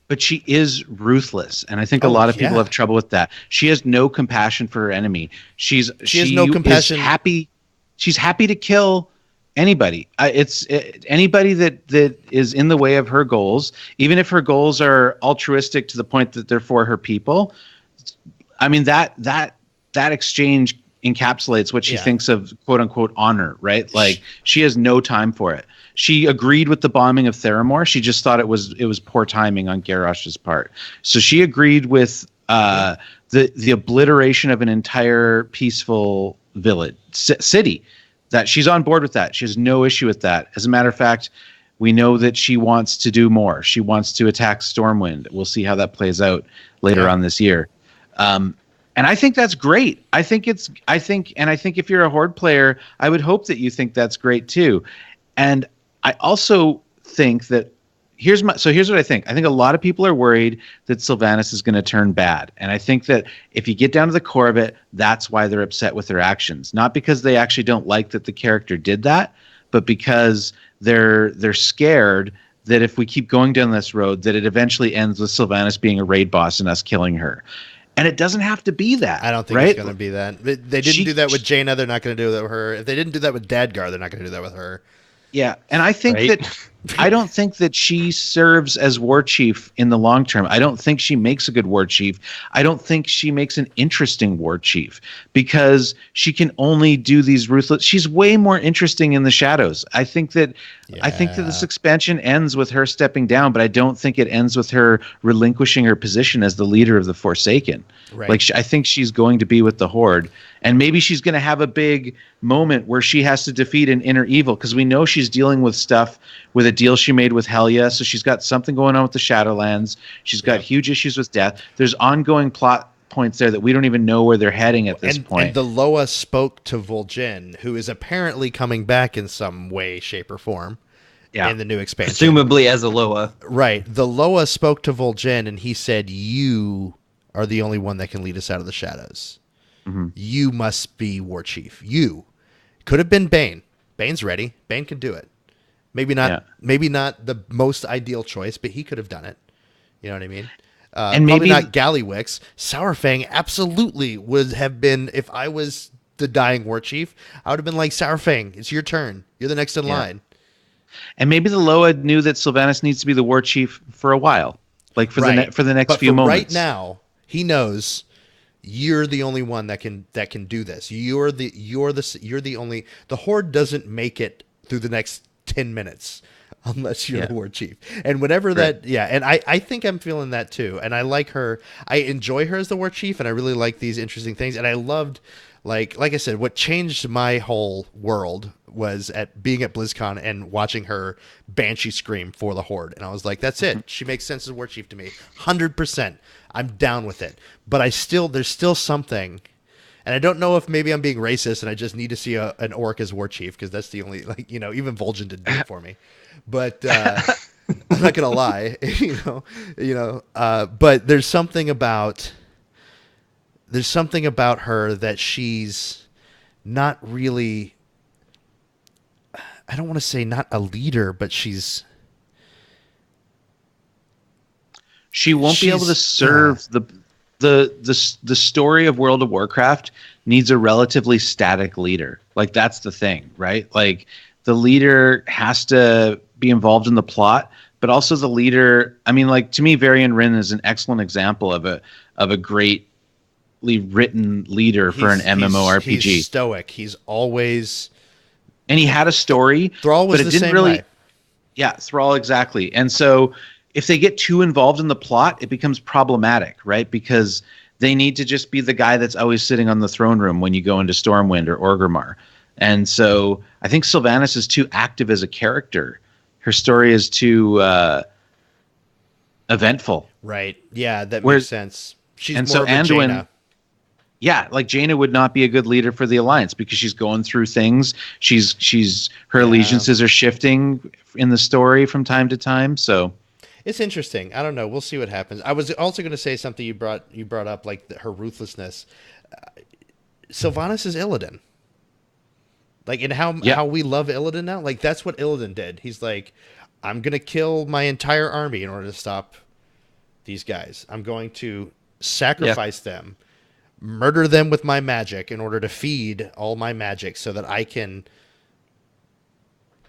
but she is ruthless. And I think a lot of people have trouble with that. She has no compassion for her enemy. She has no compassion. She's happy to kill anybody. Anybody that is in the way of her goals, even if her goals are altruistic to the point that they're for her people. I mean, that exchange encapsulates what she thinks of quote unquote honor, right? Like she has no time for it. She agreed with the bombing of Theramore. She just thought it was poor timing on Garrosh's part. So she agreed with the obliteration of an entire peaceful village city. That she's on board with that. She has no issue with that. As a matter of fact, we know that she wants to do more. She wants to attack Stormwind. We'll see how that plays out later on this year. And I think that's great. I think if you're a Horde player, I would hope that you think that's great too. And I also think that here's what I think. I think a lot of people are worried that Sylvanas is going to turn bad. And I think that if you get down to the core of it, that's why they're upset with her actions. Not because they actually don't like that the character did that, but because they're scared that if we keep going down this road, that it eventually ends with Sylvanas being a raid boss and us killing her. And it doesn't have to be that. I don't think it's going to be that. They didn't do that with Jaina. They're not going to do that with her. If they didn't do that with Dadgar, they're not going to do that with her. Yeah, and I think that I don't think that she serves as war chief in the long term. I don't think she makes a good war chief. I don't think she makes an interesting war chief because she can only do these ruthless. She's way more interesting in the shadows. I think that this expansion ends with her stepping down, but I don't think it ends with her relinquishing her position as the leader of the Forsaken. Right. Like I think she's going to be with the Horde. And maybe she's going to have a big moment where she has to defeat an inner evil because we know she's dealing with stuff with a deal she made with Helya. So she's got something going on with the Shadowlands. She's got huge issues with death. There's ongoing plot points there that we don't even know where they're heading at this point. And the Loa spoke to Vol'jin, who is apparently coming back in some way, shape, or form in the new expansion. Presumably as a Loa. Right. The Loa spoke to Vol'jin, and he said, you are the only one that can lead us out of the shadows. Mm-hmm. You must be war chief. You. Could have been Bane. Bane's ready. Bane can do it. Maybe not the most ideal choice, but he could have done it. You know what I mean? And maybe not Gallywix. Sour Fang absolutely would have been, if I was the dying war chief, I would have been like, Sour Fang, it's your turn. You're the next in line. And maybe the Loa knew that Sylvanas needs to be the war chief for a while. Like for the next few moments. Right now, he knows you're the only one that can do this. You're the only. The Horde doesn't make it through the next 10 minutes unless you're the war chief. And whenever and I think I'm feeling that too. And I like her. I enjoy her as the war chief, and I really like these interesting things. And I loved, like I said, what changed my whole world was being at BlizzCon and watching her Banshee scream for the Horde. And I was like, that's it. She makes sense as war chief to me. 100%. I'm down with it. But there's still something, and I don't know if maybe I'm being racist and I just need to see an orc as war chief, because that's the only, even Vol'jin didn't do it for me. But I'm not gonna lie, but there's something about her that she's not really, I don't want to say not a leader, but she won't be able to serve the story of World of Warcraft needs a relatively static leader. Like that's the thing, right? Like the leader has to be involved in the plot, but also the leader. I mean, like to me, Varian Wrynn is an excellent example of a greatly written leader for an MMORPG. He's stoic. He's always, and he had a story. Thrall was but it the didn't same really. way. Yeah, Thrall, exactly. And so if they get too involved in the plot, it becomes problematic, right? Because they need to just be the guy that's always sitting on the throne room when you go into Stormwind or Orgrimmar. And so I think Sylvanas is too active as a character. Her story is too eventful. Right. Yeah, that makes sense. She's and more so of a Anduin, Jaina. Yeah, like Jaina would not be a good leader for the Alliance because she's going through things. Her allegiances are shifting in the story from time to time. So it's interesting. I don't know. We'll see what happens. I was also going to say something you brought up, like her ruthlessness. Sylvanas is Illidan. Like, and how we love Illidan now. Like, that's what Illidan did. He's like, I'm going to kill my entire army in order to stop these guys. I'm going to sacrifice them, murder them with my magic in order to feed all my magic so that I can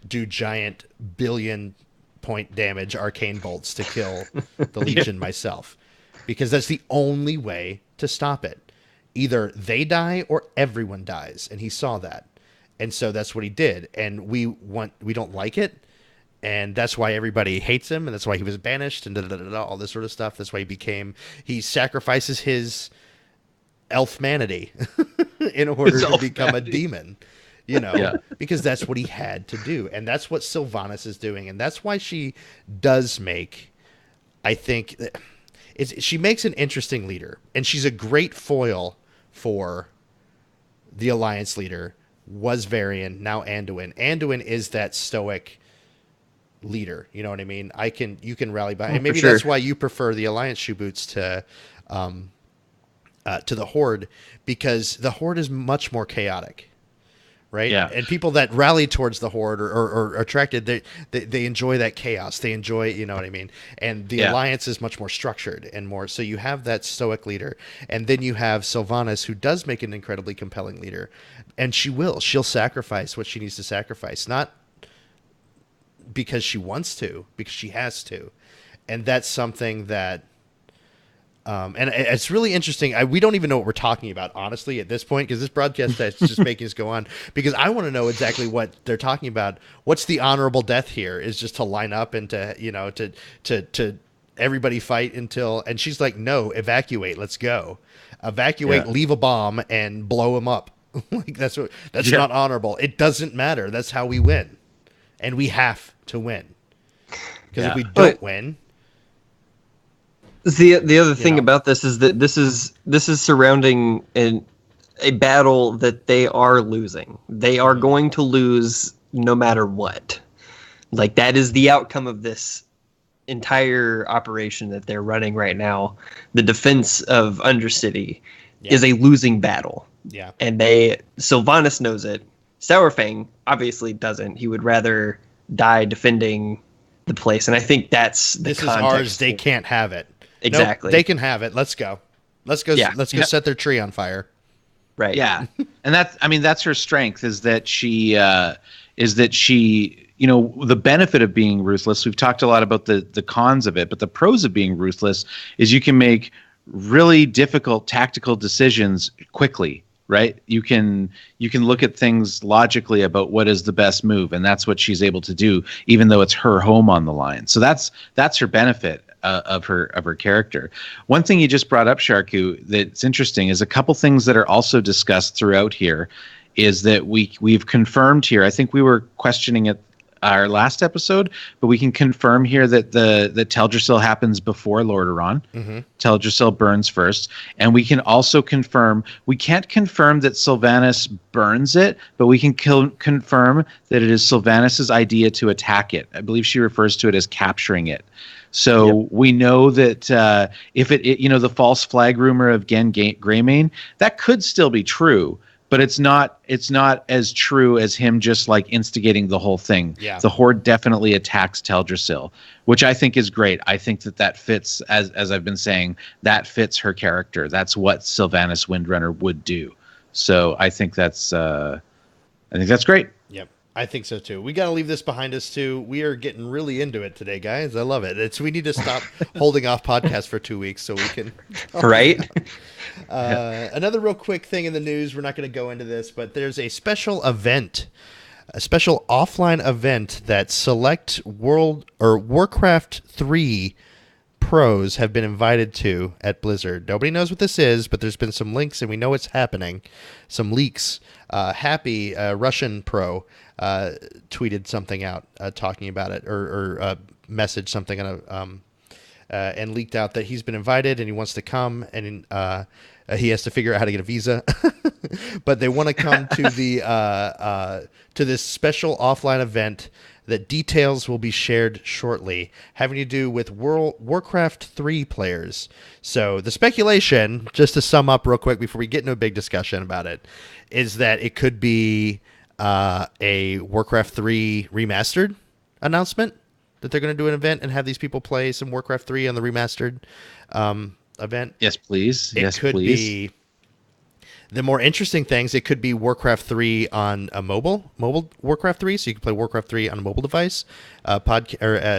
do giant billion-point damage arcane bolts to kill the Legion myself. Because that's the only way to stop it. Either they die or everyone dies. And he saw that. And so that's what he did. And we don't like it. And that's why everybody hates him. And that's why he was banished and all this sort of stuff. That's why he sacrifices his elfmanity in order to become a demon, because that's what he had to do. And that's what Sylvanas is doing. And that's why she does make, I think, she makes an interesting leader. And she's a great foil for the Alliance leader, was Varian, now Anduin. Anduin is that stoic leader. You know what I mean? You can rally by, and maybe that's why you prefer the Alliance shoe boots to the Horde, because the Horde is much more chaotic, right? Yeah. And people that rally towards the Horde or are attracted, they enjoy that chaos. They enjoy, you know what I mean? And the Alliance is much more structured and more. So you have that stoic leader, and then you have Sylvanas, who does make an incredibly compelling leader, and she'll sacrifice what she needs to sacrifice, not because she wants to, because she has to. And that's something that, and it's really interesting. We don't even know what we're talking about, honestly, at this point, because this broadcast is just making us go on, because I want to know exactly what they're talking about. What's the honorable death here? Is just to line up and to everybody fight until, and she's like, no, evacuate, let's go. Evacuate, leave a bomb and blow him up. Like that's not honorable. It doesn't matter. That's how we win. And we have to win. Because if we don't win, the other thing about this is that this is surrounding a battle that they are losing. They are going to lose no matter what. Like, that is the outcome of this entire operation that they're running right now. The defense of Undercity is a losing battle. Yeah. And Sylvanas knows it. Sourfang obviously doesn't. He would rather die defending the place. And I think that's the this context. Is ours. They can't have it. Exactly. Nope, they can have it. Let's go. Let's go set their tree on fire. Right. Yeah. And that's her strength, is that she, the benefit of being ruthless. We've talked a lot about the cons of it, but the pros of being ruthless is you can make really difficult tactical decisions quickly, right? You can look at things logically about what is the best move, and that's what she's able to do, even though it's her home on the line. So that's her benefit of her character. One thing you just brought up, Sharku, that's interesting is a couple things that are also discussed throughout here. Is that we've confirmed here? I think we were questioning it our last episode, but we can confirm here that the Teldrassil happens before Lordaeron. Mm-hmm. Teldrassil burns first, and we can also confirm. We can't confirm that Sylvanas burns it, but we can confirm that it is Sylvanas' idea to attack it. I believe she refers to it as capturing it. So we know that if the false flag rumor of Gen Greymane, that could still be true. But it's not as true as him just like instigating the whole thing. Yeah. The Horde definitely attacks Teldrassil, which I think is great. I think that fits, as I've been saying, that fits her character. That's what Sylvanas Windrunner would do. So I think that's great. Yep. I think so too. We got to leave this behind us too. We are getting really into it today, guys. I love it. We need to stop holding off podcasts for 2 weeks so we can. Right. Another real quick thing in the news. We're not going to go into this, but there's a special event a special offline event that select Warcraft 3 pros have been invited to at Blizzard. Nobody knows what this is, but there's been some links and we know it's happening. Some leaks. Happy, Russian pro, tweeted something out talking about it, or messaged something and leaked out that he's been invited and he wants to come, and he has to figure out how to get a visa. But they want to come to to this special offline event that details will be shared shortly, having to do with Warcraft 3 players. So the speculation, just to sum up real quick before we get into a big discussion about it, is that it could be a Warcraft 3 remastered announcement, that they're going to do an event and have these people play some Warcraft 3 on the remastered event. Yes, please. It could be the more interesting things. It could be Warcraft 3 on a mobile Warcraft 3, so you can play Warcraft 3 on a mobile device, podcasts,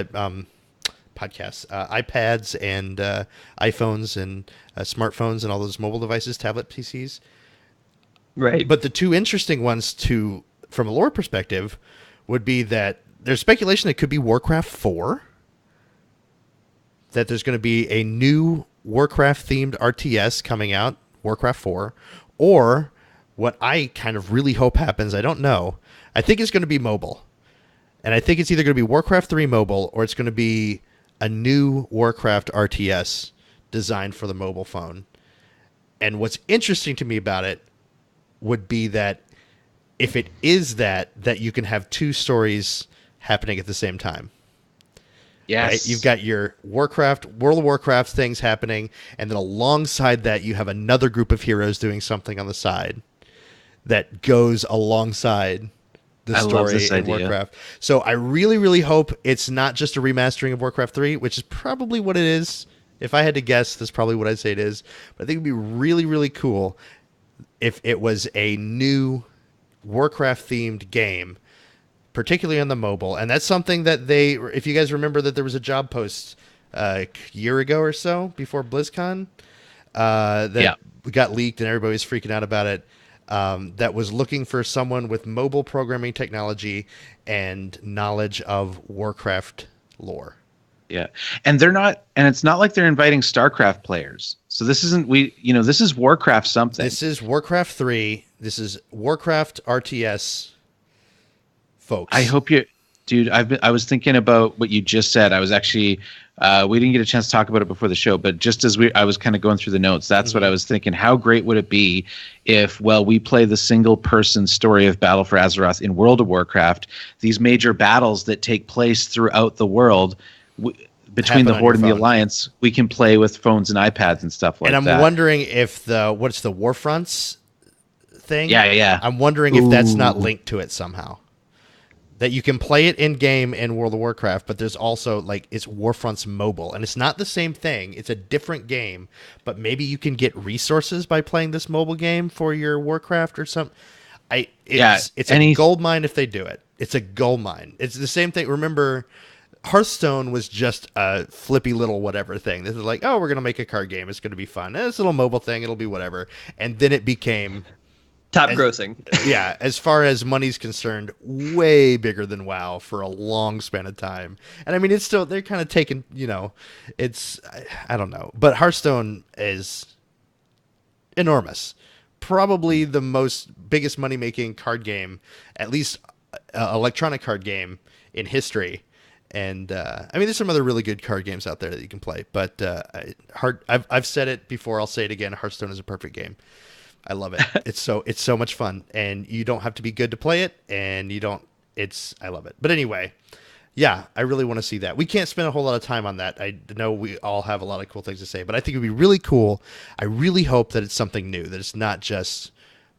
iPads and iPhones and smartphones and all those mobile devices, tablet PCs. Right. But the two interesting ones from a lore perspective would be that there's speculation it could be Warcraft 4, that there's going to be a new Warcraft-themed RTS coming out, Warcraft 4, or what I kind of really hope happens, I don't know, I think it's going to be mobile. And I think it's either going to be Warcraft 3 mobile, or it's going to be a new Warcraft RTS designed for the mobile phone. And what's interesting to me about it would be that if it is that you can have two stories happening at the same time. Yes. Right? You've got your World of Warcraft things happening, and then alongside that you have another group of heroes doing something on the side that goes alongside the story in Warcraft. So I really, really hope it's not just a remastering of Warcraft 3, which is probably what it is. If I had to guess, that's probably what I'd say it is. But I think it'd be really, really cool if it was a new Warcraft-themed game, particularly on the mobile. And that's something that if you guys remember that there was a job post a year ago or so before BlizzCon that got leaked and everybody was freaking out about it, that was looking for someone with mobile programming technology and knowledge of Warcraft lore. Yeah. And it's not like they're inviting StarCraft players. So this isn't, this is Warcraft something. This is Warcraft 3. This is Warcraft RTS, folks. I hope dude, I was thinking about what you just said. I was actually, we didn't get a chance to talk about it before the show, but just as I was kind of going through the notes, that's what I was thinking. How great would it be if, we play the single person story of Battle for Azeroth in World of Warcraft, these major battles that take place throughout the world, between the Horde and the Alliance, we can play with phones and iPads and stuff like that. And I'm wondering if what's the Warfronts thing? Yeah. I'm wondering if that's not linked to it somehow. That you can play it in game in World of Warcraft, but there's also it's Warfronts mobile, and it's not the same thing. It's a different game, but maybe you can get resources by playing this mobile game for your Warcraft or something. It's a gold mine if they do it. It's a gold mine. It's the same thing. Remember, Hearthstone was just a flippy little whatever thing. This is we're going to make a card game. It's going to be fun. It's a little mobile thing. It'll be whatever. And then it became top grossing. Yeah, as far as money's concerned, way bigger than WoW for a long span of time. And I mean, it's still, they're kind of taking, I don't know. But Hearthstone is enormous. Probably the biggest money-making card game, at least electronic card game in history. And I mean, there's some other really good card games out there that you can play. But I've said it before. I'll say it again. Hearthstone is a perfect game. I love it. It's so much fun, and you don't have to be good to play it. And I love it. But anyway, yeah, I really want to see that. We can't spend a whole lot of time on that. I know we all have a lot of cool things to say, but I think it'd be really cool. I really hope that it's something new. That it's not just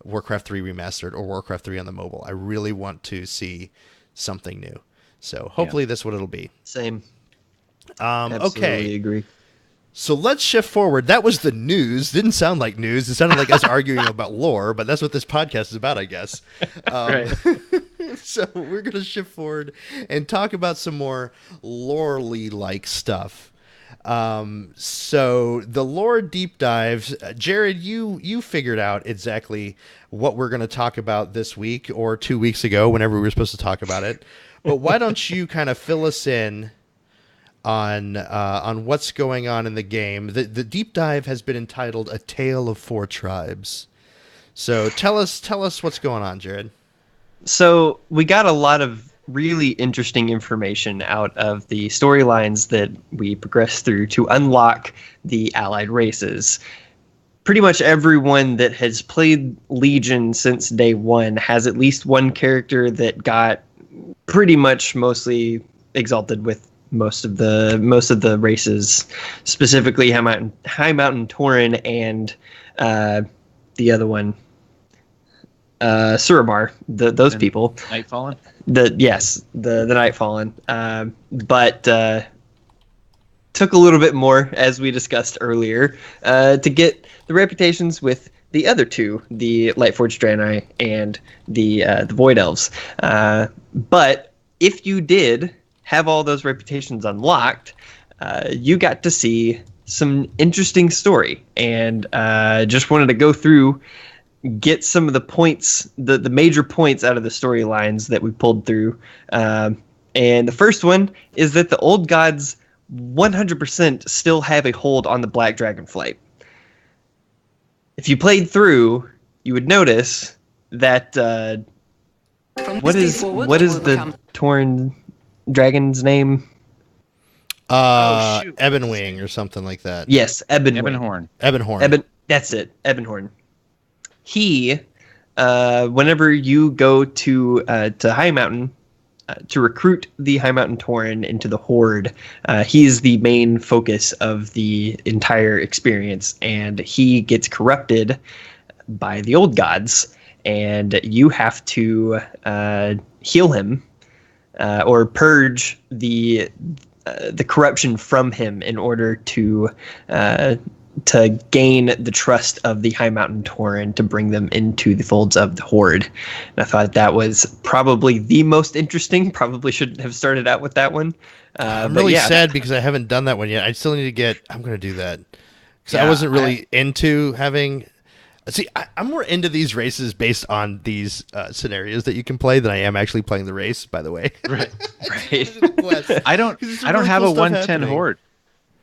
Warcraft 3 remastered or Warcraft 3 on the mobile. I really want to see something new. So hopefully that's what it'll be. Same. Absolutely agree. So let's shift forward. That was the news. Didn't sound like news. It sounded like us arguing about lore, but that's what this podcast is about, I guess. Right. So we're going to shift forward and talk about some more lore-ly like stuff. So the lore deep dives, Jared, you figured out exactly what we're going to talk about this week or 2 weeks ago, whenever we were supposed to talk about it. But why don't you kind of fill us in on what's going on in the game? The deep dive has been entitled "A Tale of Four Tribes." So tell us what's going on, Jared. So we got a lot of really interesting information out of the storylines that we progressed through to unlock the allied races. Pretty much everyone that has played Legion since day one has at least one character that got pretty much mostly exalted with most of the races, specifically High Mountain Tauren and the other one, Suramar. Those people. Nightfallen. The Nightfallen. But took a little bit more, as we discussed earlier, to get the reputations with the other two, the Lightforged Draenei and the Void Elves. But if you did have all those reputations unlocked, you got to see some interesting story, and just wanted to go through, get some of the points, the major points out of the storylines that we pulled through. And the first one is that the old gods 100% still have a hold on the Black Dragonflight. If you played through, you would notice that what is the Tauren dragon's name? Ebonwing or something like that. Yes, Ebonhorn. That's it, Ebonhorn. He, whenever you go to High Mountain to recruit the High Mountain Tauren into the Horde, he's the main focus of the entire experience, and he gets corrupted by the old gods, and you have to heal him or purge the corruption from him in order to gain the trust of the High Mountain Tauren to bring them into the folds of the Horde. And I thought that was probably the most interesting. Probably shouldn't have started out with that one. I'm really sad because I haven't done that one yet. I still need to I'm going to do that. Because I wasn't really into having... See, I'm more into these races based on these scenarios that you can play than I am actually playing the race, by the way. Right. I don't have a 110 Horde.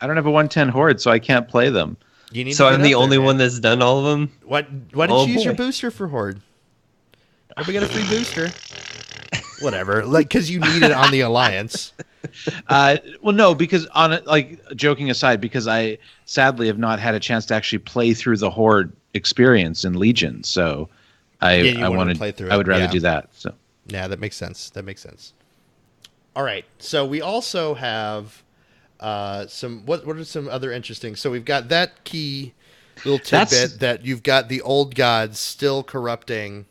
I don't have a 110 Horde, so I can't play them. So I'm the only one that's done all of them? Why didn't you use your booster for Horde? We got a free booster. Whatever. Because you need it on the Alliance. Well, no, because joking aside, because I sadly have not had a chance to actually play through the Horde experience in Legion, so I wanted to play through it. I would rather do that. So yeah, that makes sense. All right, so we also have some. What are some other interesting? So we've got that key little tidbit that you've got the old gods still corrupting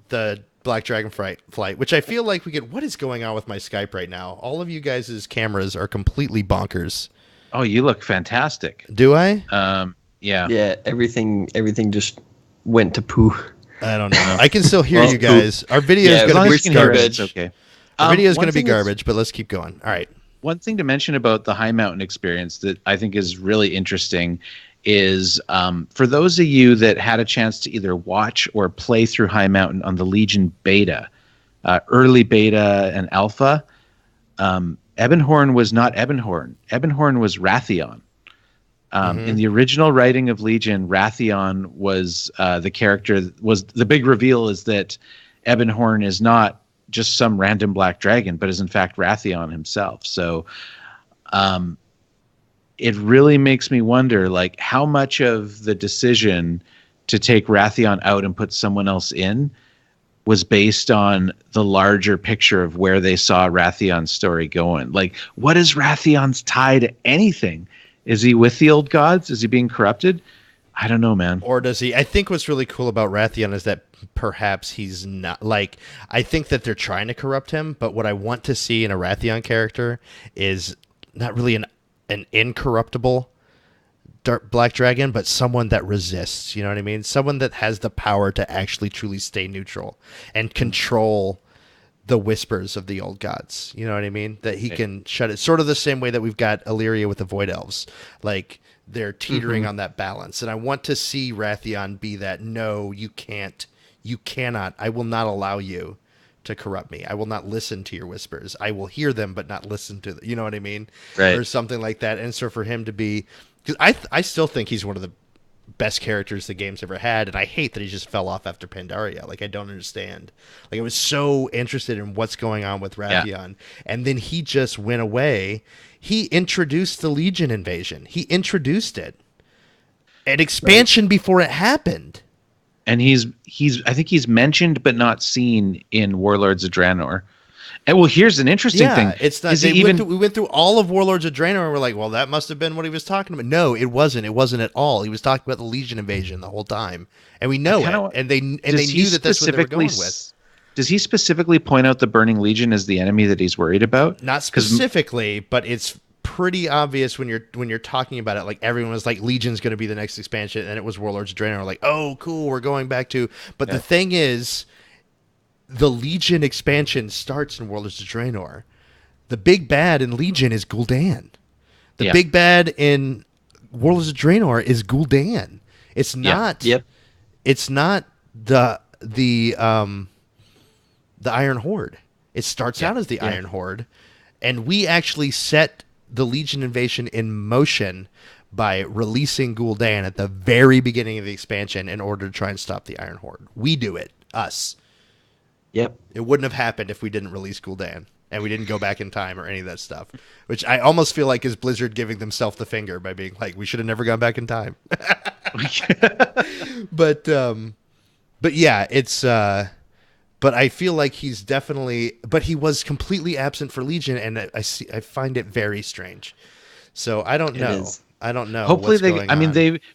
the Black Dragonflight, which I feel like we get. What is going on with my Skype right now? All of you guys' cameras are completely bonkers. Oh, you look fantastic. Do I? Yeah. Yeah, everything just went to poo. I don't know. I can still hear you guys. Our video is going to be garbage. Okay. Our video is going to be garbage, but let's keep going. All right. One thing to mention about the High Mountain experience that I think is really interesting is for those of you that had a chance to either watch or play through High Mountain on the Legion beta, early beta and alpha, Ebonhorn was not Ebonhorn. Ebonhorn was Wrathion. In the original writing of Legion, Wrathion was the character. Was the big reveal is that Ebonhorn is not just some random black dragon, but is in fact Wrathion himself. So it really makes me wonder, like, how much of the decision to take Wrathion out and put someone else in was based on the larger picture of where they saw Wrathion's story going. Like, what is Wrathion's tie to anything? Is he with the old gods? Is he being corrupted? I don't know, man. Or does he? I think what's really cool about Wrathion is that perhaps he's not. Like, I think that they're trying to corrupt him, but what I want to see in a Wrathion character is not really an incorruptible black dragon, but someone that resists. You know what I mean? Someone that has the power to actually truly stay neutral and control the whispers of the old gods. You know what I mean? That he can shut it, sort of the same way that we've got Illyria with the Void Elves. Like, they're teetering on that balance. And I want to see Wrathion be that, no, you can't. You cannot. I will not allow you to corrupt me. I will not listen to your whispers. I will hear them, but not listen to them. You know what I mean? Right. Or something like that. And so for him to be... Because I still think he's one of the best characters the game's ever had, and I hate that he just fell off after Pandaria. Like, I don't understand. Like, I was so interested in what's going on with Wrathion, and then he just went away. He introduced the Legion invasion. He introduced it. An expansion before it happened. And he's I think he's mentioned but not seen in Warlords of Draenor. And well, here's an interesting thing. It's not. We went through all of Warlords of Draenor, and we're like, well, that must have been what he was talking about. No, it wasn't. It wasn't at all. He was talking about the Legion invasion the whole time, and we know it. And they knew that that's what they were going with. Does he specifically point out the Burning Legion as the enemy that he's worried about? Not specifically, but it's pretty obvious when you're talking about it. Like, everyone was like, Legion's going to be the next expansion, and it was Warlords of Draenor. Like, oh, cool, we're going back to. But the thing is, the Legion expansion starts in Warlords of Draenor. The big bad in Legion is Gul'dan. The big bad in Warlords of Draenor is Gul'dan. It's not. It's not the Iron Horde. It starts out as the Iron Horde, and we actually set the Legion invasion in motion by releasing Gul'dan at the very beginning of the expansion in order to try and stop the Iron Horde. We do it. Us. Yep. It wouldn't have happened if we didn't release Gul'dan, and we didn't go back in time or any of that stuff, which I almost feel like is Blizzard giving themselves the finger by being like, we should have never gone back in time. But yeah, it's, but I feel like he's definitely, but he was completely absent for Legion, and I find it very strange. So I don't know. I don't know. Hopefully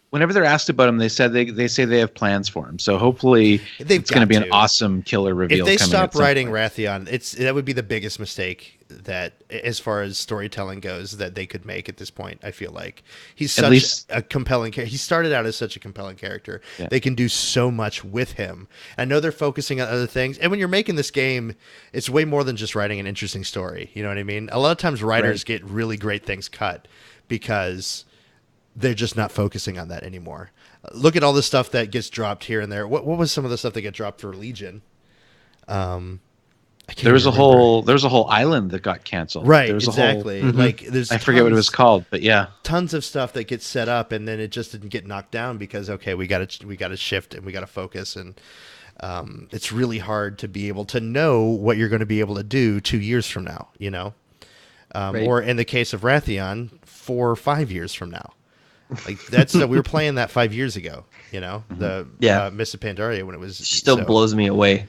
whenever they're asked about him, they say they have plans for him. So hopefully it's going to be an awesome killer reveal. If they stop writing Wrathion, that would be the biggest mistake that, as far as storytelling goes, that they could make at this point. I feel like he's such a compelling character. He started out as such a compelling character. Yeah. They can do so much with him. I know they're focusing on other things. And when you're making this game, it's way more than just writing an interesting story. You know what I mean? A lot of times writers get really great things cut because they're just not focusing on that anymore. Look at all the stuff that gets dropped here and there. What was some of the stuff that got dropped for Legion? There was a whole island that got canceled. Right, exactly. Like, I forget what it was called, but yeah, tons of stuff that gets set up and then it just didn't get knocked down because we got to shift and we got to focus, and it's really hard to be able to know what you're going to be able to do 2 years from now. You know, or in the case of Wrathion, 4 or 5 years from now. Like, that's we were playing that 5 years ago, you know, the Mists of Pandaria, when it was still blows me away.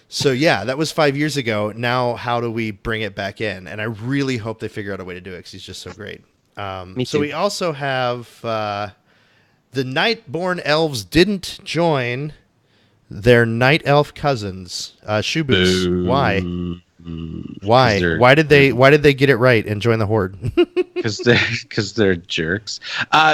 So yeah, that was 5 years ago. Now, how do we bring it back in? And I really hope they figure out a way to do it because he's just so great. Me too. So we also have the Nightborn elves didn't join their Night Elf cousins, Shubu's. Why? Why? Why did they get it right and join the Horde? Because they're jerks.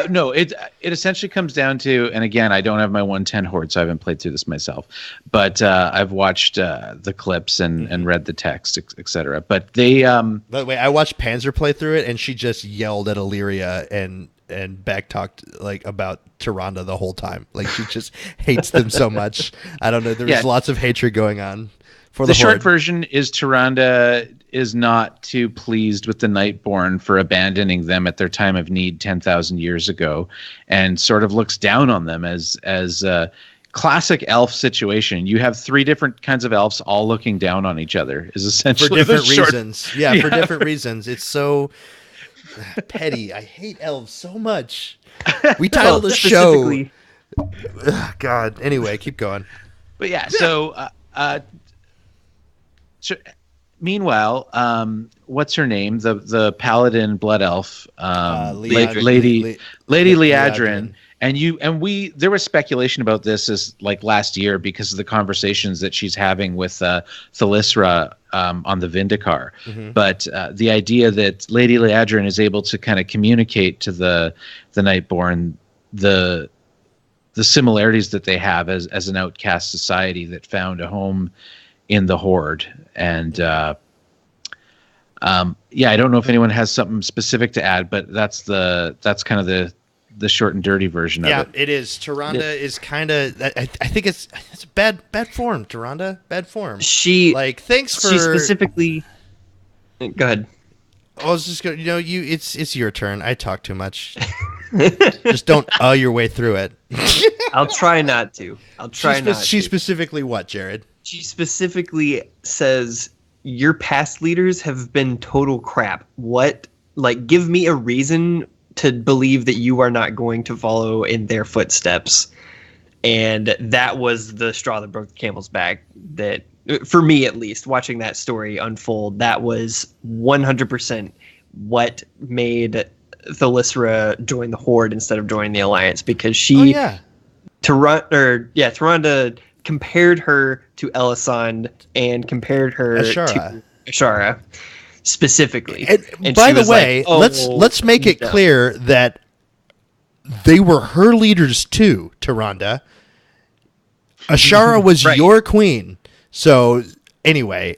No, it essentially comes down to, and again, I don't have my 110 Horde, so I haven't played through this myself. But I've watched the clips and read the text, etc. But they. By the way, I watched Panzer play through it, and she just yelled at Illyria and backtalked like about Tyrande the whole time. Like, she just hates them so much. I don't know. There's lots of hatred going on. For the short version is Tyrande is not too pleased with the Nightborn for abandoning them at their time of need 10,000 years ago, and sort of looks down on them as a classic elf situation. You have 3 different kinds of elves all looking down on each other is essentially for different reasons. Yeah, for different reasons. It's so petty. I hate elves so much. We titled the show. God. Anyway, keep going. But yeah, so meanwhile, what's her name? The paladin blood elf, Lady Liadrin. And there was speculation about this as like last year because of the conversations that she's having with Thalyssra on the Vindicar. Mm-hmm. But the idea that Lady Liadrin is able to kind of communicate to the Nightborn the similarities that they have as an outcast society that found a home in the Horde. And I don't know if anyone has something specific to add, but that's kind of the short and dirty version of it. Yeah, it is. Tyrande is kind of. I think it's bad form. Tyrande, bad form. She specifically. Go ahead. I was just going. It's your turn. I talk too much. Just don't your way through it. I'll try not to. She specifically what, Jared? She specifically says your past leaders have been total crap. What? Like, give me a reason to believe that you are not going to follow in their footsteps. And that was the straw that broke the camel's back. That, for me at least, watching that story unfold, that was 100% what made Thalyssra join the Horde instead of joining the Alliance, because Tyrande compared her to Elisande and compared her to Ashara specifically. And by the way, let's make it clear that they were her leaders too, Tyrande. Ashara was your queen. So anyway,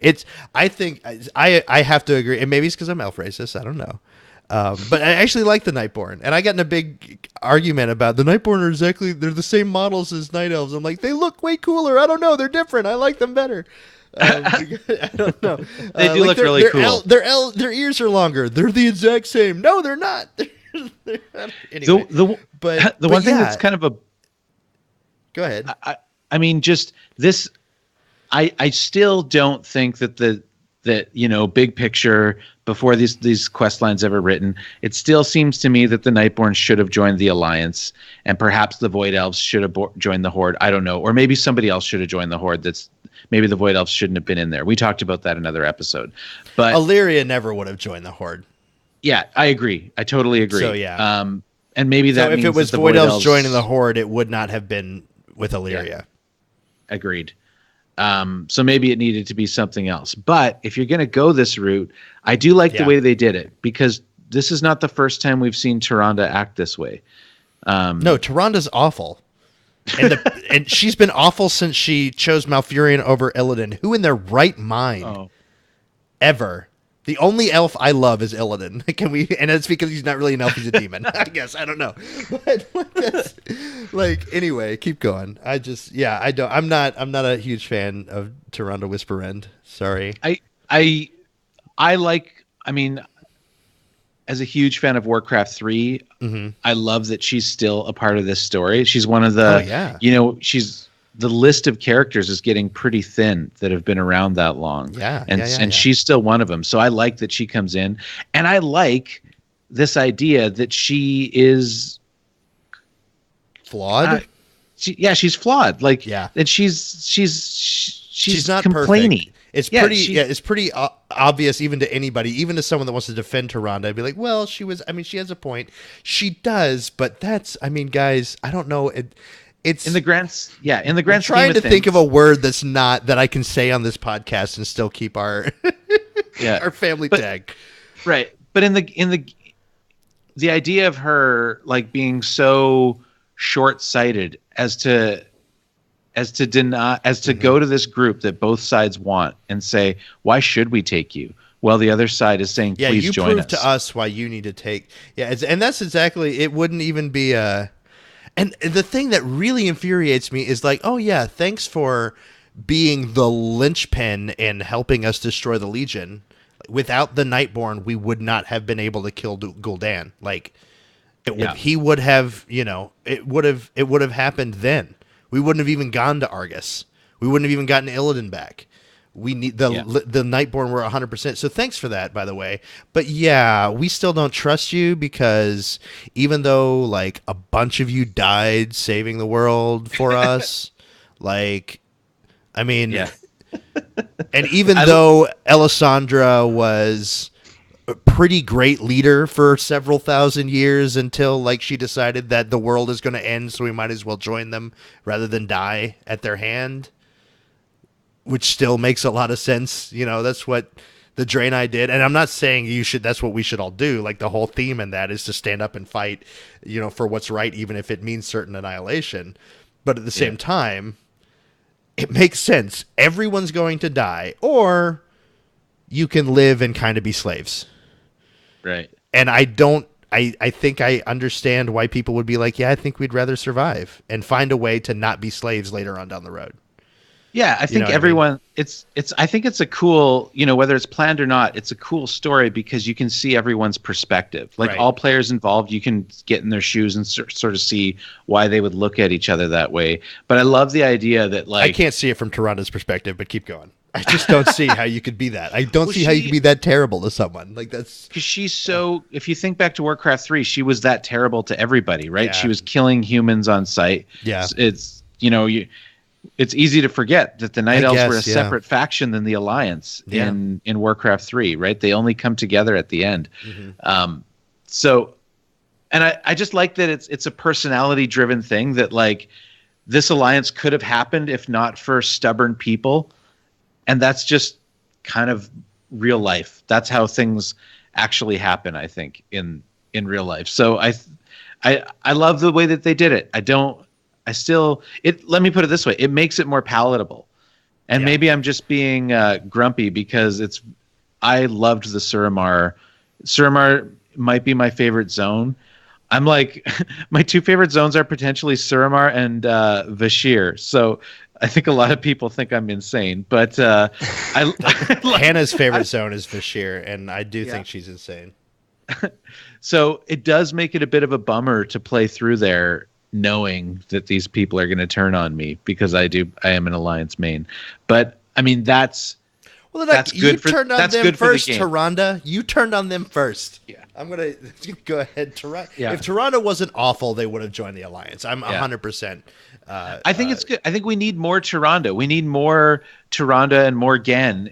I think I have to agree, and maybe it's because I'm elf racist, I don't know. But I actually like the Nightborn, and I got in a big argument about the Nightborn they're the same models as Night Elves. I'm like, they look way cooler. I don't know, they're different. I like them better. I don't know. They do look really cool. Their ears are longer. They're the exact same. No, they're not. Anyway, the one thing that's kind of a. Go ahead. I mean, just this. I still don't think that big picture before these quest lines ever written, it still seems to me that the Nightborn should have joined the Alliance, and perhaps the Void Elves should have joined the Horde. I don't know, or maybe somebody else should have joined the Horde. Maybe the Void Elves shouldn't have been in there. We talked about that in another episode, but Illyria never would have joined the Horde. Yeah, I agree. I totally agree. So yeah, and maybe that if means it was the Void Elves joining the Horde, it would not have been with Illyria. Yeah. Agreed. So maybe it needed to be something else. But if you're going to go this route, I do like the way they did it, because this is not the first time we've seen Tyrande act this way. No, Tyranda's awful. And she's been awful since she chose Malfurion over Illidan. Who in their right mind ever? The only elf I love is Illidan. And it's because he's not really an elf, he's a demon. I guess. I don't know. But anyway, keep going. I'm not a huge fan of Tyrande Whisperend. Sorry. As a huge fan of Warcraft 3, I love that she's still a part of this story. She's one of the, the list of characters is getting pretty thin that have been around that long. And she's still one of them. So I like that she comes in, and I like this idea that she is flawed. She's flawed. And she's not complaining. Perfect. It's pretty obvious even to anybody, even to someone that wants to defend Tyrande. I'd be like, well, she has a point. She does, but guys, I don't know. It's in the grand I'm trying to think of a word that I can say on this podcast and still keep our our family tag. Right. But in the idea of her being so short-sighted as to go to this group that both sides want and say, why should we take you? Well, the other side is saying, please join us. You prove to us why you need to take. Yeah, and that's exactly, it wouldn't even be a. And the thing that really infuriates me is thanks for being the linchpin in helping us destroy the Legion. Without the Nightborn, we would not have been able to kill Gul'dan. He would have, it would have happened then. We wouldn't have even gone to Argus. We wouldn't have even gotten Illidan back. We need the Nightborn were 100%. So thanks for that, by the way. But yeah, we still don't trust you, because even though a bunch of you died saving the world for us, and even though Elisandra was a pretty great leader for several thousand years until she decided that the world is going to end, so we might as well join them rather than die at their hand. Which still makes a lot of sense. That's what the Draenei did. And I'm not saying that's what we should all do. The whole theme in that is to stand up and fight, for what's right, even if it means certain annihilation. But at the same time, it makes sense. Everyone's going to die, or you can live and kind of be slaves. Right. And I think I understand why people would be like, yeah, I think we'd rather survive and find a way to not be slaves later on down the road. Yeah, I think everyone it's I think it's a cool, whether it's planned or not, it's a cool story because you can see everyone's perspective. Like Right. all players involved, you can get in their shoes and sort of see why they would look at each other that way. But I love the idea that I can't see it from Taranda's perspective, but keep going. I just don't see how you could be that. I don't see how you could be that terrible to someone. Like that's because she's so. If you think back to Warcraft 3, she was that terrible to everybody, right? Yeah. She was killing humans on sight. Yeah. It's easy to forget that the Night I Elves guess, were a yeah. separate faction than the Alliance Yeah. in Warcraft 3, right? They only come together at the end. Mm-hmm. And I just like that it's a personality driven thing that like this alliance could have happened if not for stubborn people, and that's just kind of real life. That's how things actually happen, I think, in real life. So I love the way that they did it. Let me put it this way. It makes it more palatable. And Yeah. maybe I'm just being grumpy because I loved the Suramar. Suramar might be my favorite zone. I'm like, my two favorite zones are potentially Suramar and Vashir. So I think a lot of people think I'm insane, but Hannah's favorite zone is Vashir, and I do think she's insane. So it does make it a bit of a bummer to play through there knowing that these people are going to turn on me because I am an Alliance main. But I mean, that's good you for turned on that's them good for first, the game. Tyrande. You turned on them first. Yeah. I'm gonna go ahead. Yeah. If Tyrande wasn't awful, they would have joined the Alliance. I'm 100%. I think it's good. I think we need more Tyrande. We need more Tyrande and more Gen.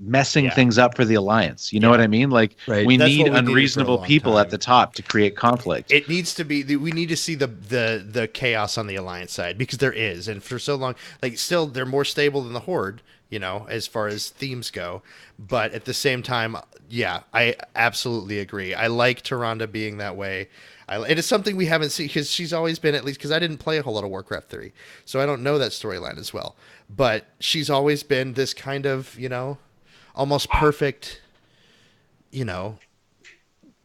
Messing things up for the Alliance. You know what I mean? Like Right. we That's need what we needed for a unreasonable long people time. at the top to create conflict. It needs to be. We need to see the chaos on the Alliance side because there is, and for so long, like still they're more stable than the Horde. As far as themes go, but at the same time, yeah, I absolutely agree. I like Tyrande being that way. It is something we haven't seen because she's always been, at least because I didn't play a whole lot of Warcraft 3, so I don't know that storyline as well. But she's always been this kind of, almost perfect,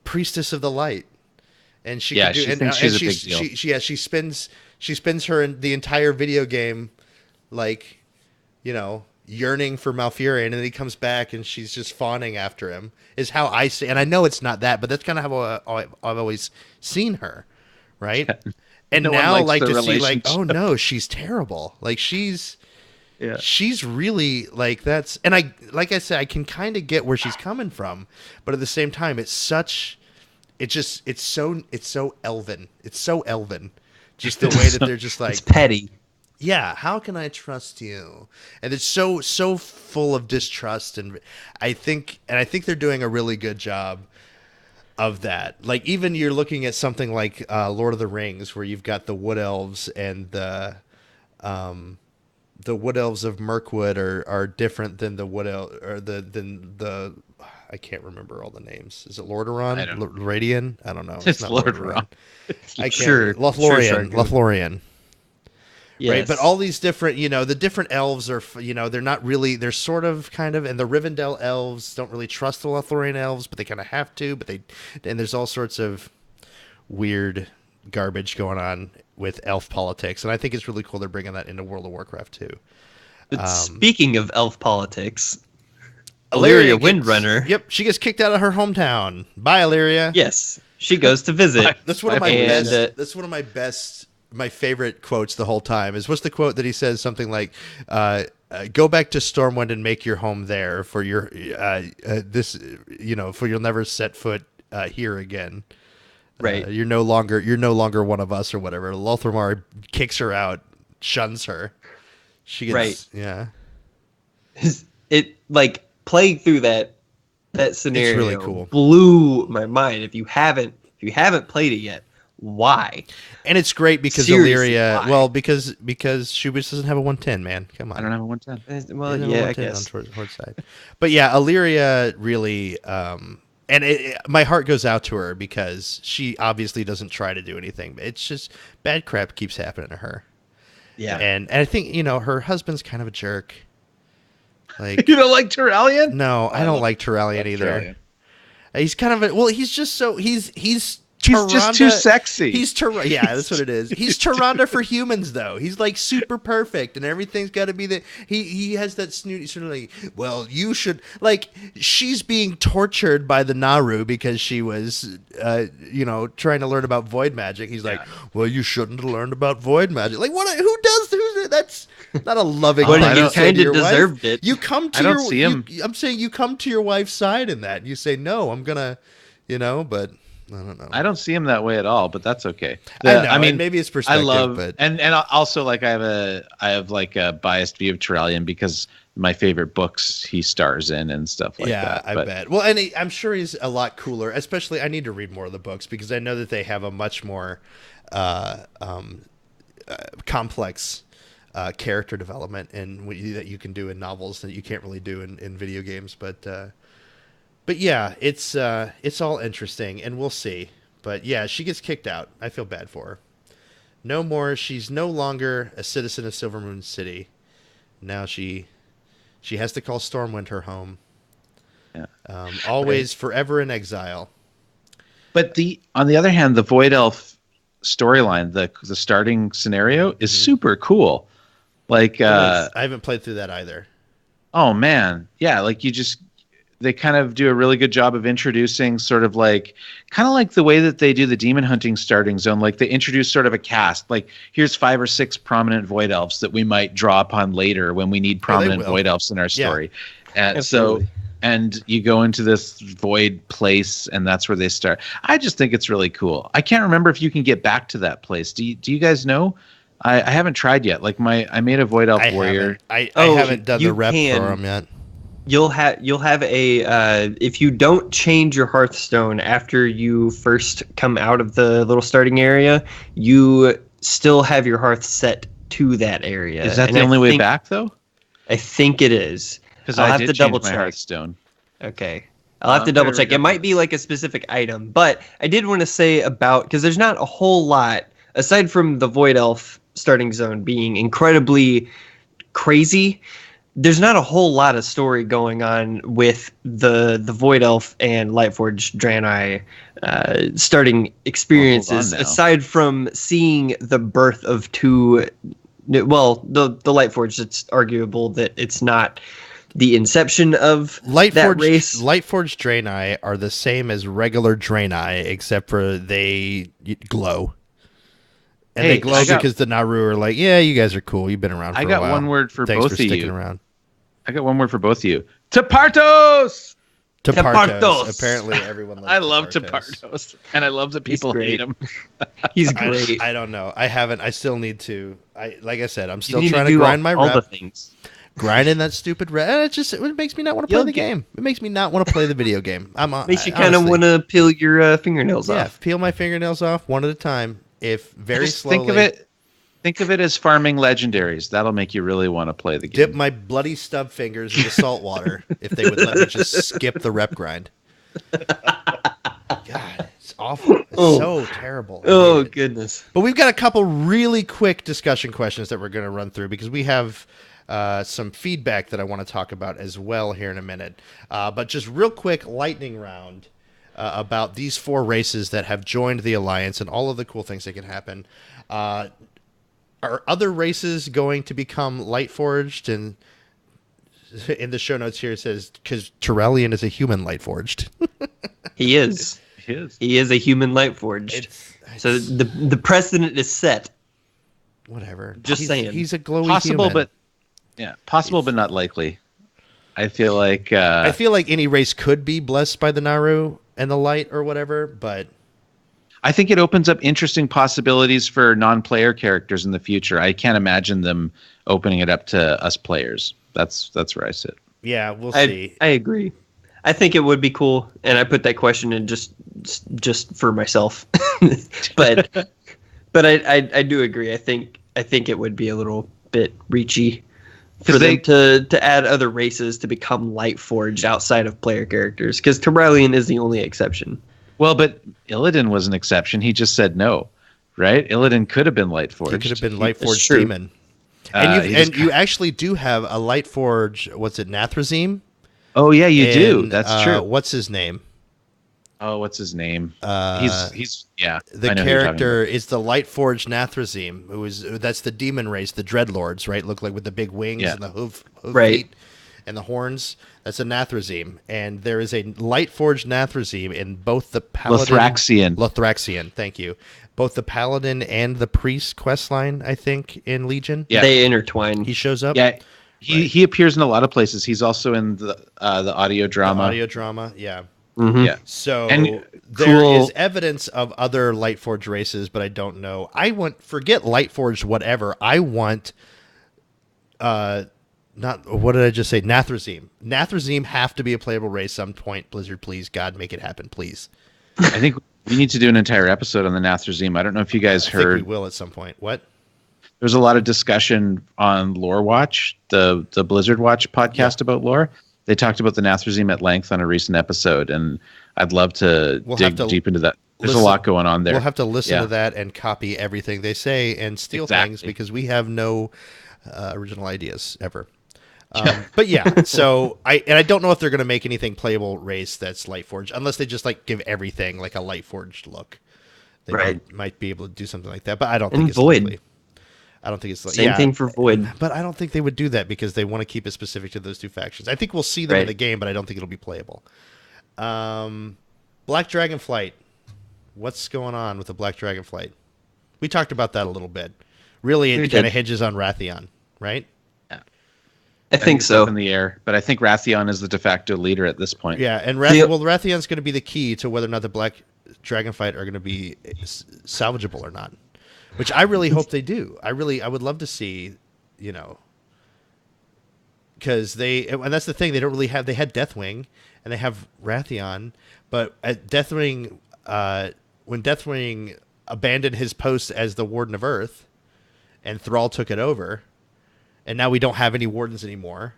priestess of the light, and she Yeah, can do, she and, thinks and she's a big deal. She spends the entire video game, like, yearning for Malfurion, and then he comes back and she's just fawning after him. Is how I see, and I know it's not that, but that's kind of how I've always seen her, right? And No one now, likes like the to see, like, relationship. oh no, she's terrible. Like she's really like that's, and like I said, I can kind of get where she's coming from, but at the same time, it's so elven. It's so elven, just the way that they're just like It's petty. yeah, how can I trust you? And it's so full of distrust, and I think they're doing a really good job of that. Like even you're looking at something like Lord of the Rings, where you've got the Wood Elves and the Wood Elves of Mirkwood are different than the Wood or than the I can't remember all the names. Is it Lordaeron? I don't know. Radian? I don't know. It's not Lordaeron. I can't. Sure. Lothlorien. Sure. Lothlorien. Yes. Right, but all these different, the different elves are, they're not really, they're sort of, kind of, and the Rivendell elves don't really trust the Lothlorien elves, but they kind of have to, and there's all sorts of weird garbage going on with elf politics, and I think it's really cool they're bringing that into World of Warcraft too. But speaking of elf politics, Illyria Windrunner. Yep, she gets kicked out of her hometown. Bye, Illyria. Yes, she goes to visit. That's one of my And, best. That's one of my best. My favorite quotes the whole time is what's the quote that he says something like, "Go back to Stormwind and make your home there for your for you'll never set foot here again. Right. You're no longer one of us or whatever." Lothlorien kicks her out, shuns her. She gets Right. yeah. It like playing through that scenario really cool. blew my mind. If you haven't played it yet, why? And it's great because Seriously, Illyria, why? well, because Shubis doesn't have a 110, man. Come on. I don't have a 110. Well, He doesn't have a yeah, I 110 guess. on Horde side. But yeah, Illyria really, and my heart goes out to her because she obviously doesn't try to do anything. It's just bad crap keeps happening to her. Yeah. And I think, her husband's kind of a jerk. Like, You don't like Turalyon? no, I don't like Turalyon either. Turalyon. He's kind of he's just so he's He's just too sexy. Yeah, that's what it is. He's Tyrande for humans, though. He's like super perfect, and everything's got to be the. He has that snooty sort of like, well, you should like. She's being tortured by the Naru because she was, trying to learn about void magic. He's like, well, you shouldn't have learned about void magic. Like, what? Who does? Who's that's not a loving. Well, thing you to say kind to of your wife. deserved it. You come to I don't see him. I'm saying you come to your wife's side in that. You say no. I'm gonna, but. I don't know. I don't see him that way at all, but that's okay. I know. I mean, maybe it's perspective. I love, but and also like I have like a biased view of Turalyon because my favorite books he stars in and stuff like that. I bet. Well, and I'm sure he's a lot cooler. Especially, I need to read more of the books because I know that they have a much more complex character development that you can do in novels that you can't really do in video games. But yeah, it's all interesting, and we'll see. But yeah, she gets kicked out. I feel bad for her. No more. She's no longer a citizen of Silvermoon City. Now she has to call Stormwind her home. Yeah. Always, forever in exile. But on the other hand, the Void Elf storyline, the starting scenario is super cool. Like I haven't played through that either. Oh man, yeah. Like they kind of do a really good job of introducing sort of like the way that they do the demon hunting starting zone. Like they introduce sort of a cast, like here's 5 or 6 prominent void elves that we might draw upon later when we need prominent void elves in our story. Yeah. And so, and you go into this void place and that's where they start. I just think it's really cool. I can't remember if you can get back to that place. Do you guys know? I haven't tried yet. Like I made a void elf warrior. I haven't done the rep for him yet. You'll have a if you don't change your Hearthstone after you first come out of the little starting area, you still have your Hearth set to that area. Is that the only way back though? I think it is. Because I'll I have did to double change my check. Hearthstone. Okay. I'll have to double check. It might be like a specific item, but I did want to say because there's not a whole lot aside from the Void Elf starting zone being incredibly crazy. There's not a whole lot of story going on with the Void Elf and Lightforged Draenei starting experiences, aside from seeing the birth of two. Well, the Lightforged, it's arguable that it's not the inception of that race. Lightforged Draenei are the same as regular Draenei, except for they glow. And they glow because the Naru are like, yeah, you guys are cool. You've been around for a while. I got one word for Thanks both for of sticking you. Around. I got one word for both of you. Tepartos! Tepartos. Apparently everyone likes I love Tepartos. And I love that people hate him. He's great. I don't know. I haven't. I still need to. Like I said, I'm still trying to grind my all rep. The things. Grinding that stupid rep. And it makes me not want to play the game. It makes me not want to play the video game. Makes you kind of want to peel your fingernails off. Yeah, peel my fingernails off one at a time. If very slowly. Think of it as farming legendaries. That'll make you really want to play the game. Dip my bloody stub fingers into salt water if they would let me just skip the rep grind. God, it's awful. It's so terrible. Oh, goodness. But we've got a couple really quick discussion questions that we're going to run through because we have some feedback that I want to talk about as well here in a minute. But just real quick lightning round about these 4 races that have joined the Alliance and all of the cool things that can happen. Are other races going to become Lightforged? And in the show notes here it says, because Turalyon is a human Lightforged. He is. He is a human Lightforged. So the precedent is set. Whatever. Just saying. He's a glowy possible, human. Possible, but not likely. I feel like any race could be blessed by the Naru and the light or whatever, but I think it opens up interesting possibilities for non-player characters in the future. I can't imagine them opening it up to us players. That's where I sit. Yeah, we'll see. I agree. I think it would be cool, and I put that question in just for myself. but I do agree. I think it would be a little bit reachy for them to add other races to become Lightforged outside of player characters, because Turalyon is the only exception. Well, but Illidan was an exception. He just said no, right? Illidan could have been Lightforged. He could have been Lightforged demon. And you actually do have a Lightforge. What's it, Nathrazim? Oh yeah, you do. That's true. What's his name? Oh, what's his name? He's The character is the Lightforge Nathrazim, that's the demon race, the Dreadlords, right? Look like with the big wings and the hoof feet and the horns. That's a Nathrazim, and there is a Lightforge Nathrazim in both the Paladin Lothraxian. Thank you. Both the Paladin and the Priest questline, I think, in Legion. Yeah, they intertwine. He shows up. Yeah, he appears in a lot of places. He's also in the audio drama. Yeah. Mm-hmm. Yeah. So and there is evidence of other Lightforge races, but I don't know. Forget Lightforge whatever. I want what did I just say? Nathrazim. Nathrazim have to be a playable race some point. Blizzard, please, God, make it happen, please. I think we need to do an entire episode on the Nathrazim. I don't know if you guys heard. I think we will at some point. What? There's a lot of discussion on Lore Watch, the Blizzard Watch podcast about lore. They talked about the Nathrazim at length on a recent episode, and I'd love to dig deep into that. There's a lot going on there. We'll have to listen to that and copy everything they say and steal things because we have no original ideas ever. But yeah, so I don't know if they're going to make anything playable race that's Lightforged unless they just give everything like a Lightforged look. They might be able to do something like that, but I don't think it's Void. likely. I don't think it's same thing for Void. But I don't think they would do that because they want to keep it specific to those two factions. I think we'll see them in the game, but I don't think it'll be playable. Black Dragonflight. What's going on with the Black Dragonflight? We talked about that a little bit. Really, it kind of hinges on Wrathion, right? I think so. Up in the air, but I think Wrathion is the de facto leader at this point. Yeah, and Wrathion's going to be the key to whether or not the Black Dragonflight are going to be salvageable or not, which I really hope they do. I would love to see, because and that's the thing, they don't really have. They had Deathwing and they have Wrathion, but at Deathwing, when Deathwing abandoned his post as the Warden of Earth, and Thrall took it over. And now we don't have any wardens anymore.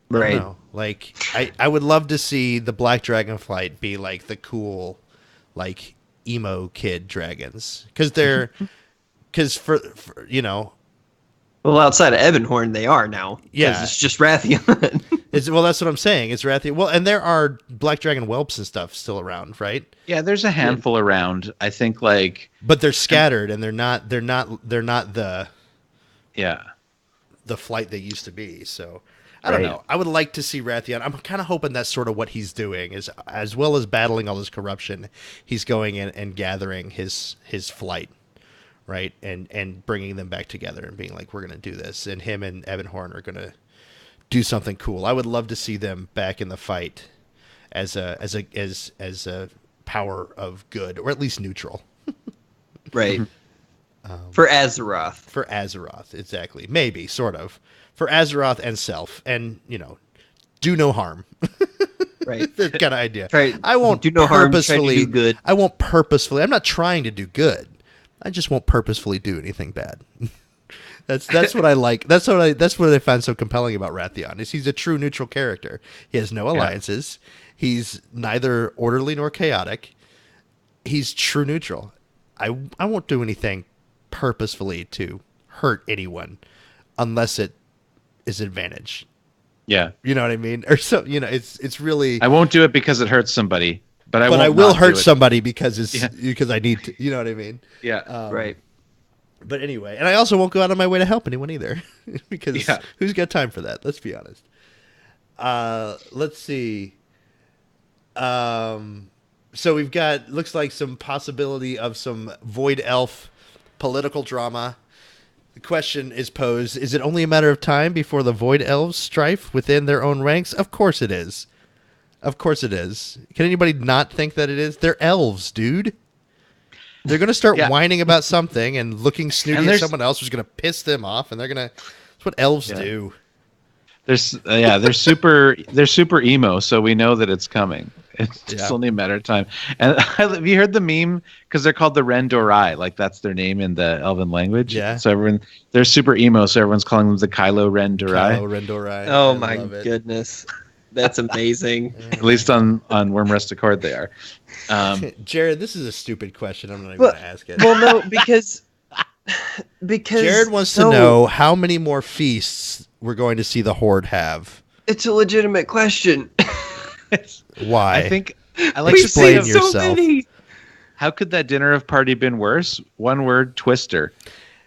Right. I would love to see the Black Dragonflight be like the cool, emo kid dragons. Because for Well, outside of Ebonhorn, they are now. Yeah. It's just Wrathion. Well, that's what I'm saying. It's Wrathion. Well, and there are Black Dragon whelps and stuff still around, right? Yeah, there's a handful around. I think But they're scattered and they're not the the flight they used to be. So I don't know. I would like to see Wrathion. I'm kind of hoping that's sort of what he's doing, is as well as battling all this corruption, he's going in and gathering his flight, right, and bringing them back together and being like, we're going to do this, and him and Ebonhorn are going to do something cool. I would love to see them back in the fight as a power of good, or at least neutral. Right. For Azeroth. For Azeroth, exactly. Maybe, sort of. For Azeroth and Self. And, do no harm. Right. That kind of idea. Right. I won't do no purposefully harm, try to do good. I won't purposefully. I'm not trying to do good. I just won't purposefully do anything bad. That's what I like. That's what I find so compelling about Wrathion. Is he's a true neutral character. He has no alliances. He's neither orderly nor chaotic. He's true neutral. I won't do anything purposefully to hurt anyone unless it is advantage. Yeah. You know what I mean? Or so, it's really, I won't do it because it hurts somebody, but I will hurt somebody because because I need to, you know what I mean? Yeah. Right. But anyway, and I also won't go out of my way to help anyone either because who's got time for that? Let's be honest. Let's see. So we've got, looks like some possibility of some Void Elf political drama. The question is posed, is it only a matter of time before the Void Elves strife within their own ranks? Of course it is. Of course it is. Can anybody not think that it is? They're elves, dude. They're going to start whining about something and looking snooty at someone else who's going to piss them off, and they're going to... That's what elves do. They're super emo, so we know that it's coming. It's just only a matter of time. And have you heard the meme? Because they're called the Rendorai, like that's their name in the Elven language. Yeah. So they're super emo, so everyone's calling them the Kylo Rendorai. Oh my goodness, that's amazing. At least on Worm Rest Accord they are. Jared, this is a stupid question. I'm not even going to ask it. Well, no, because Because Jared wants to know how many more feasts we're going to see the Horde have. It's a legitimate question. Why? I think I like We've to say, Explain seen so yourself. many. how could that dinner of party been worse? One word, Twister.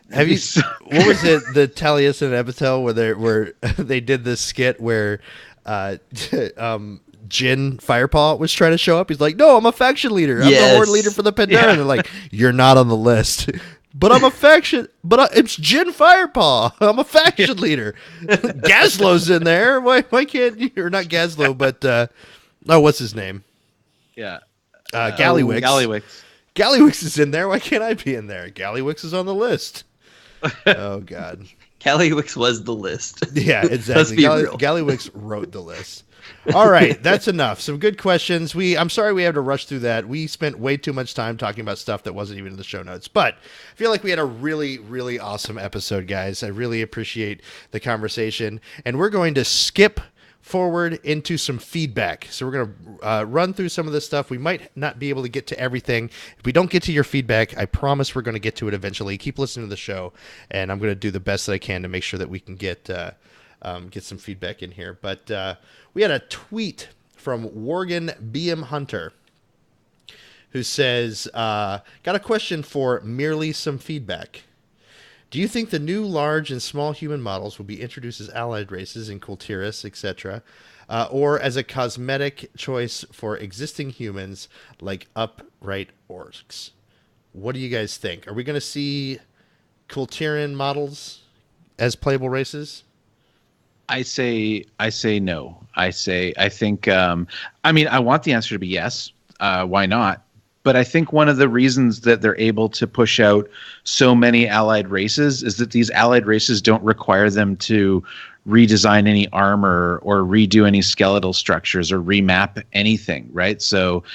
Have you? What was it? The Taliesin episode where they did this skit where Jin Firepaw was trying to show up. He's like, "No, I'm a faction leader. I'm the Yes. Horde leader for the Pandaren." Yeah. And they're like, "You're not on the list." But I'm a faction. But it's Jin Firepaw. I'm a faction leader. Gaslow's in there. Why can't you? Or not Gaslow, but what's his name? Yeah. Gallywix. Gallywix. Gallywix is in there. Why can't I be in there? Gallywix is on the list. Oh God. Callywix was the list. Yeah, exactly. Let's be real. Gallywix wrote the list. All right, that's enough. Some good questions. I'm sorry we had to rush through that. We spent way too much time talking about stuff that wasn't even in the show notes. But I feel like we had a really, really awesome episode, guys. I really appreciate the conversation. And we're going to skip forward into some feedback. So we're going to run through some of this stuff. We might not be able to get to everything. If we don't get to your feedback, I promise we're going to get to it eventually. Keep listening to the show, and I'm going to do the best that I can to make sure that we can get some feedback in here. But we had a tweet from Worgen BM Hunter who says, got a question for merely some feedback. Do you think the new large and small human models will be introduced as allied races in Kultiris, etc., or as a cosmetic choice for existing humans like upright orcs? What do you guys think? Are we going to see Kultiran models as playable races? I say no. I think I mean, I want the answer to be yes. Why not? But I think one of the reasons that they're able to push out so many allied races is that these allied races don't require them to redesign any armor or redo any skeletal structures or remap anything, right? So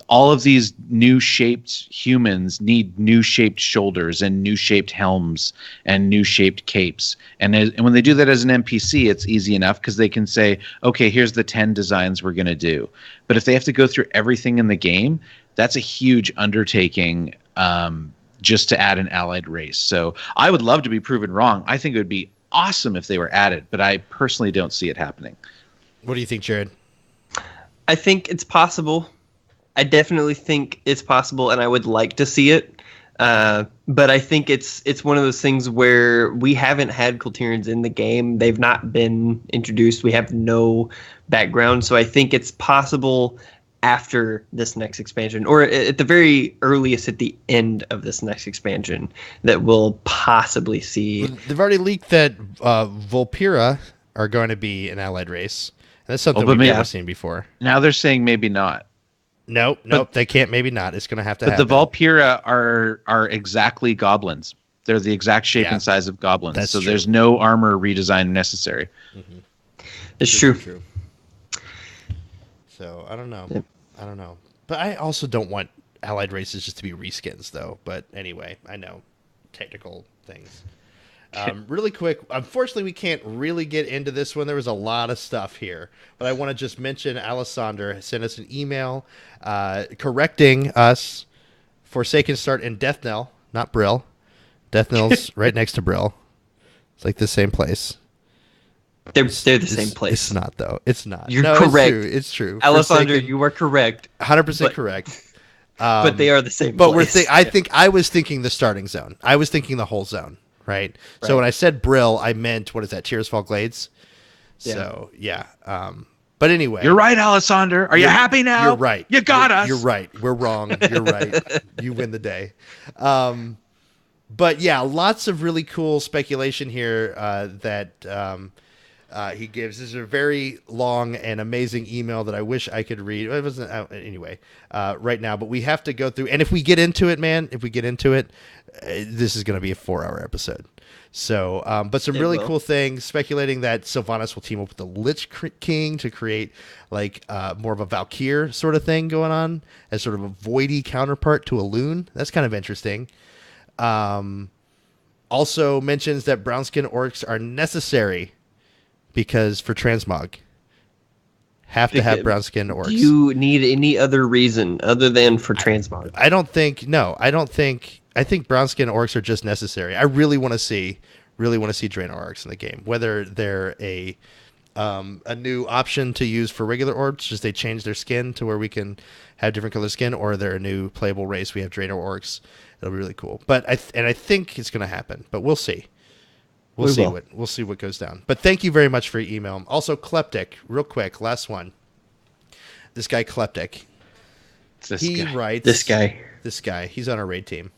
all of these new shaped humans need new shaped shoulders and new shaped helms and new shaped capes. And when they do that as an NPC, it's easy enough because they can say, okay, here's the 10 designs we're going to do. But if they have to go through everything in the game, that's a huge undertaking just to add an allied race. So I would love to be proven wrong. I think it would be awesome if they were added, but I personally don't see it happening. What do you think, Jared? I think it's possible. I definitely think it's possible, and I would like to see it. But I think it's one of those things where we haven't had Kultirans in the game. They've not been introduced. We have no background. So I think it's possible after this next expansion, or at the very earliest at the end of this next expansion, that we'll possibly see. They've already leaked that Volpira are going to be an allied race. And that's something we've never seen before. Now they're saying maybe not. Nope, they can't. Maybe not. It's going to have to happen. But the Volpira are exactly goblins. They're the exact shape and size of goblins. That's so true. There's no armor redesign necessary. Mm-hmm. It's true. So I don't know. Yep. I don't know. But I also don't want allied races just to be reskins, though. But anyway, I know technical things. Really quick, unfortunately, we can't really get into this one. There was a lot of stuff here. But I want to just mention Alessander sent us an email correcting us. Forsaken start in Death Knell, not Brill. Death Knell's right next to Brill. It's like the same place. They're the same place. It's not, though. It's not. You're correct. It's true. Alessandro, you are correct. 100% correct. But they are the same But place. I was thinking the starting zone. I was thinking the whole zone, right? So when I said Brill, I meant, what is that, Tearsfall Glades? Yeah. So, yeah. But anyway. You're right, Alessander. Are you happy now? You're right. You got us. You're right. We're wrong. You're right. You win the day. But yeah, lots of really cool speculation here that he gives. This is a very long and amazing email that I wish I could read. It wasn't anyway right now, but we have to go through. And if we get into it, man, this is going to be a 4-hour episode. So, but some really cool things, speculating that Sylvanas will team up with the Lich King to create like more of a Valkyr sort of thing going on as sort of a voidy counterpart to a Loon. That's kind of interesting. Also mentions that brownskin orcs are necessary because for transmog. Have to have brown skinned orcs. Do you need any other reason other than for transmog? I don't think. No, I don't think. I think brown skinned orcs are just necessary. I really want to see Draenor orcs in the game. Whether they're a new option to use for regular orcs, just they change their skin to where we can have different color skin, or they're a new playable race. We have Draenor orcs. It'll be really cool. But I think it's going to happen. But we'll see. We'll see what goes down. But thank you very much for your email. Also, Kleptic, real quick, last one. This guy Kleptic. Writes. This guy. He's on our raid team.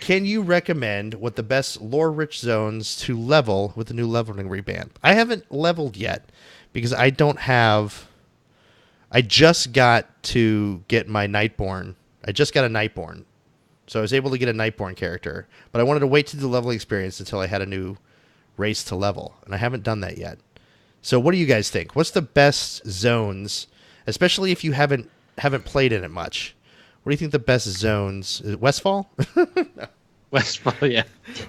Can you recommend what the best lore-rich zones to level with the new leveling revamp? I haven't leveled yet because I don't have. I just got to get my Nightborn. I just got a Nightborn. So I was able to get a Nightborn character, but I wanted to wait to do the leveling experience until I had a new race to level, and I haven't done that yet. So what do you guys think? What's the best zones, especially if you haven't played in it much? What do you think the best zones? Is it Westfall? Westfall, yeah.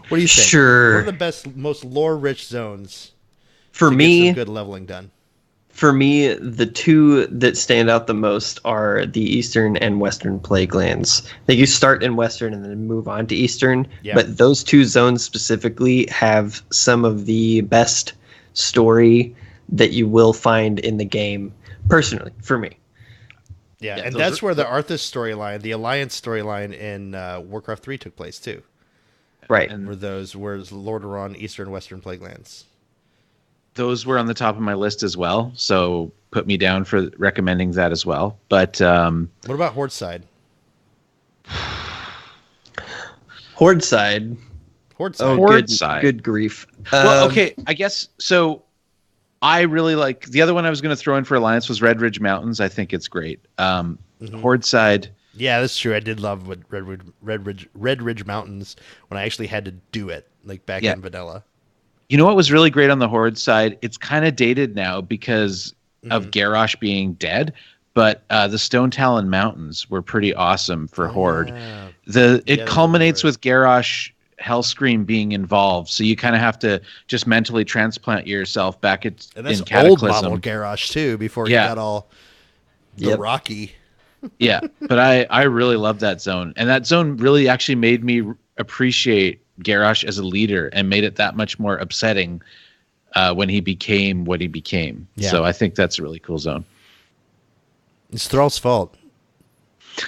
What do you think? Sure. What are the best, most lore-rich zones for to me? Get some good leveling done. For me, the two that stand out the most are the Eastern and Western Plaguelands. Like you start in Western and then move on to Eastern, but those two zones specifically have some of the best story that you will find in the game, personally, for me. Yeah, and that's where the Arthas storyline, the Alliance storyline in Warcraft 3 took place, too. Right. And where Lordaeron, Eastern, Western Plaguelands. Those were on the top of my list as well, so put me down for recommending that as well. But what about Hordeside? Hordeside. Oh, Hordeside. Good grief. Well, okay, I guess so. I really like the other one I was going to throw in for Alliance was Red Ridge Mountains. I think it's great. Hordeside. Yeah, that's true. I did love Red Ridge Mountains when I actually had to do it, like back in vanilla. You know what was really great on the Horde side? It's kind of dated now because of Garrosh being dead, but the Stone Talon Mountains were pretty awesome for Horde. It culminates with Garrosh Hellscream being involved, so you kind of have to just mentally transplant yourself back in Cataclysm. Old model Garrosh too, before he got all rocky. Yeah, but I really love that zone, and that zone really actually made me appreciate Garrosh as a leader and made it that much more upsetting when he became what he became. Yeah. So I think that's a really cool zone. It's Thrall's fault.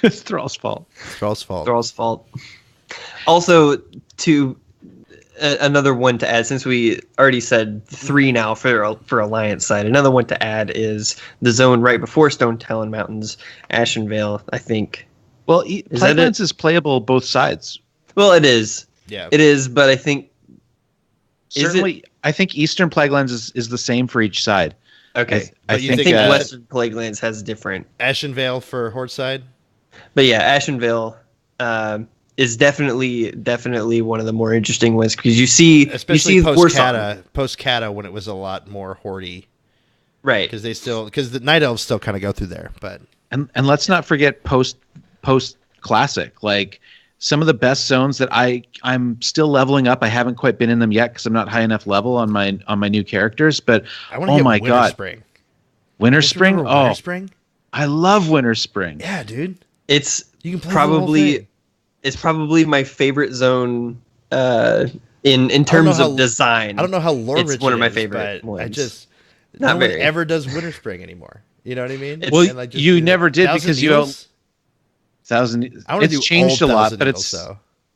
It's Thrall's fault. Thrall's fault. Also, another one to add, since we already said 3 now for Alliance side, another one to add is the zone right before Stone Talon Mountains, Ashenvale, I think. Well, Plaguelands is playable both sides. Well, it is. Yeah, it is, but I think certainly I think Eastern Plaguelands is the same for each side. Okay, I think Western Plaguelands has different. Ashenvale for Hordeside. But yeah, Ashenvale is definitely one of the more interesting ones because especially post Cata when it was a lot more hordy, right? Because the Night Elves still kind of go through there, but and let's not forget post Classic, like. Some of the best zones that I'm still leveling up. I haven't quite been in them yet because I'm not high enough level on my new characters. But oh my god, Winter Spring! Oh, Spring! I love Winter Spring. Yeah, dude. It's probably my favorite zone in terms of design. I don't know how lore rich it's one of my favorite ones. No one ever does Winter Spring anymore. You know what I mean? You never did because it's changed a lot, but it's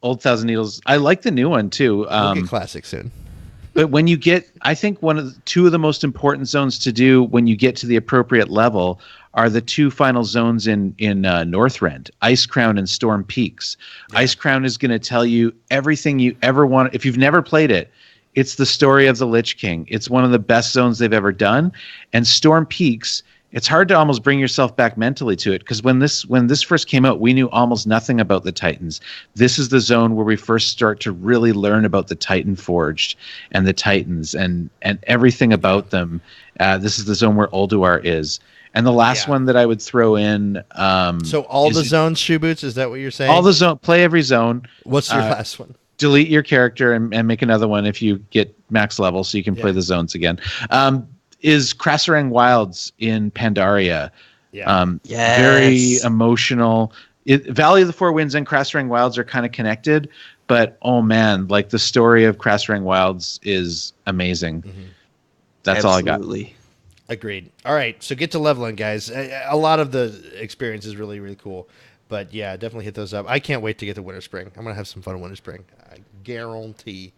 old Thousand Needles. I like the new one too. We'll get Classic soon. But when you get, I think two of the most important zones to do when you get to the appropriate level are the 2 final zones in Northrend, Ice Crown and Storm Peaks. Yeah. Ice Crown is going to tell you everything you ever want. If you've never played it, it's the story of the Lich King. It's one of the best zones they've ever done. And Storm Peaks, it's hard to almost bring yourself back mentally to it because when this first came out, we knew almost nothing about the Titans. This is the zone where we first start to really learn about the Titan Forged and the Titans and everything about them. This is the zone where Ulduar is. And the last one that I would throw in. So all the zones, Shoe Boots, is that what you're saying? All the zone, play every zone. What's your last one? Delete your character and make another one if you get max level so you can play the zones again. is Krasarang Wilds in Pandaria. Yeah. Yes. Very emotional. Valley of the Four Winds and Krasarang Wilds are kind of connected, but oh man, like the story of Krasarang Wilds is amazing. That's Absolutely. all I got. Agreed. All right, so get to leveling, guys. A lot of the experience is really, really cool. But yeah, definitely hit those up. I can't wait to get to Winter Spring. I'm going to have some fun in Winter Spring. I guarantee.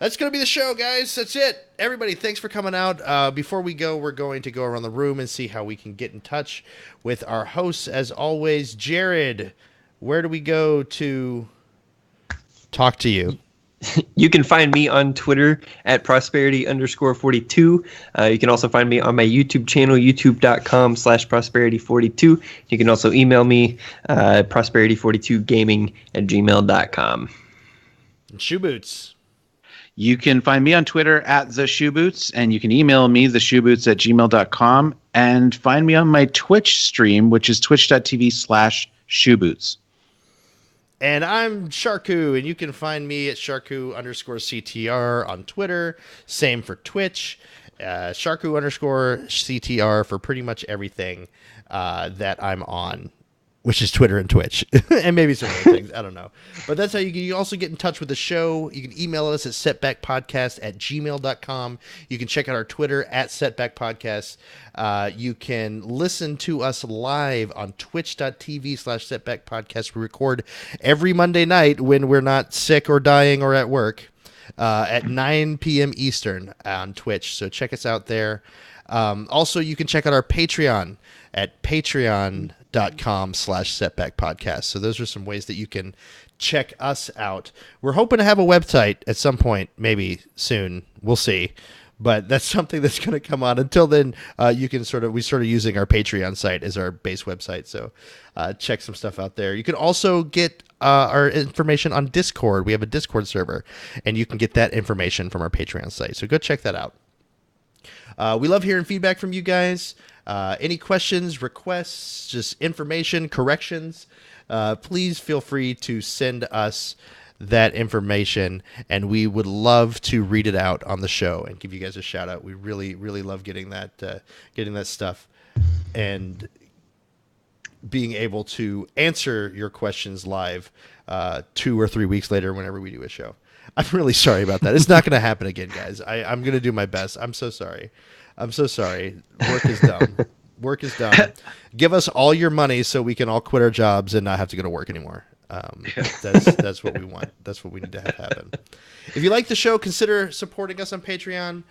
That's going to be the show, guys. That's it. Everybody, thanks for coming out. Before we go, we're going to go around the room and see how we can get in touch with our hosts. As always, Jared, where do we go to talk to you? You can find me on Twitter at prosperity_42. You can also find me on my YouTube channel, youtube.com/prosperity42. You can also email me, prosperity42gaming@gmail.com. And Shoe Boots. You can find me on Twitter at @theshoeboots, and you can email me, theshoeboots@gmail.com, and find me on my Twitch stream, which is twitch.tv/shoeboots. And I'm Sharku, and you can find me at Sharku_CTR on Twitter. Same for Twitch. Sharku_CTR for pretty much everything that I'm on, which is Twitter and Twitch. And maybe some other things. I don't know. But that's how you can also get in touch with the show. You can email us at setbackpodcast@gmail.com. You can check out our Twitter at setbackpodcast. You can listen to us live on twitch.tv/setbackpodcast. We record every Monday night when we're not sick or dying or at work at 9 p.m. Eastern on Twitch. So check us out there. Also, you can check out our Patreon at patreon.com/setbackpodcast. So those are some ways that you can check us out. We're hoping to have a website at some point, maybe soon. We'll see. But that's something that's going to come on. Until then, you can we started using our Patreon site as our base website. So check some stuff out there. You can also get our information on Discord. We have a Discord server, and you can get that information from our Patreon site. So go check that out. We love hearing feedback from you guys. Any questions, requests, just information, corrections, please feel free to send us that information, and we would love to read it out on the show and give you guys a shout out. We really, really love getting that stuff and being able to answer your questions live 2 or 3 weeks later whenever we do a show. I'm really sorry about that. It's not going to happen again, guys. I'm going to do my best. I'm so sorry. Work is dumb. Work is dumb. Give us all your money so we can all quit our jobs and not have to go to work anymore. That's what we want. That's what we need to have happen. If you like the show, consider supporting us on Patreon.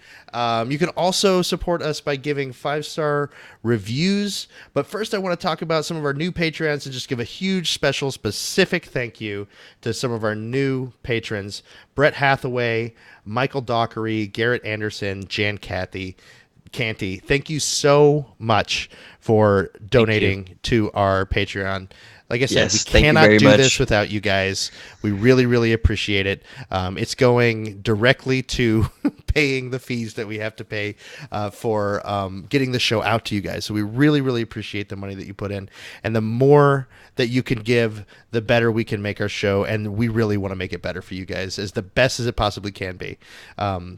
You can also support us by giving 5-star reviews. But first, I want to talk about some of our new Patreons and just give a huge, special, specific thank you to some of our new patrons: Brett Hathaway, Michael Dockery, Garrett Anderson, Jan Canty. Thank you so much for donating to our Patreon. Like I said, we cannot do this without you guys. We really, really appreciate it. It's going directly to paying the fees that we have to pay for getting the show out to you guys. So we really, really appreciate the money that you put in. And the more that you can give, the better we can make our show. And we really want to make it better for you guys, as the best as it possibly can be.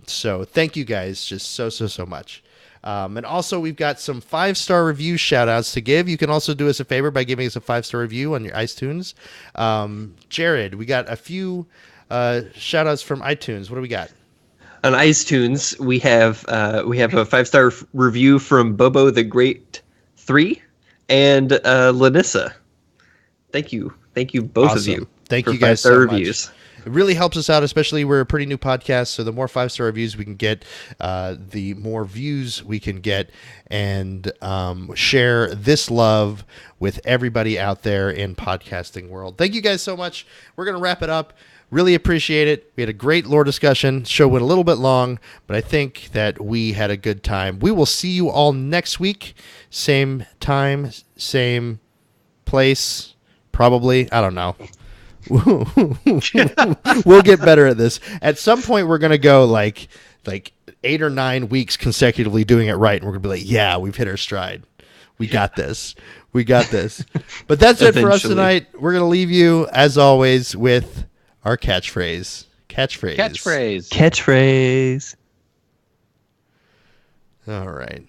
So thank you guys just so much. And also, we've got some 5-star review shout-outs to give. You can also do us a favor by giving us a 5-star review on your iTunes. Jared, we got a few shout-outs from iTunes. What do we got? On iTunes, we have a 5-star review from Bobo the Great 3 and Lanissa. Thank you, both of you. Thank you guys so much. It really helps us out, especially we're a pretty new podcast, so the more 5-star reviews we can get, the more views we can get, and share this love with everybody out there in podcasting world. Thank you guys so much. We're going to wrap it up. Really appreciate it. We had a great lore discussion. Show went a little bit long, but I think that we had a good time. We will see you all next week. Same time, same place, probably. I don't know. We'll get better at this. At some point, we're going to go like 8 or 9 weeks consecutively doing it right, and we're going to be like, yeah, we've hit our stride. We got this. But that's it for us tonight. We're going to leave you, as always, with our catchphrase. All right.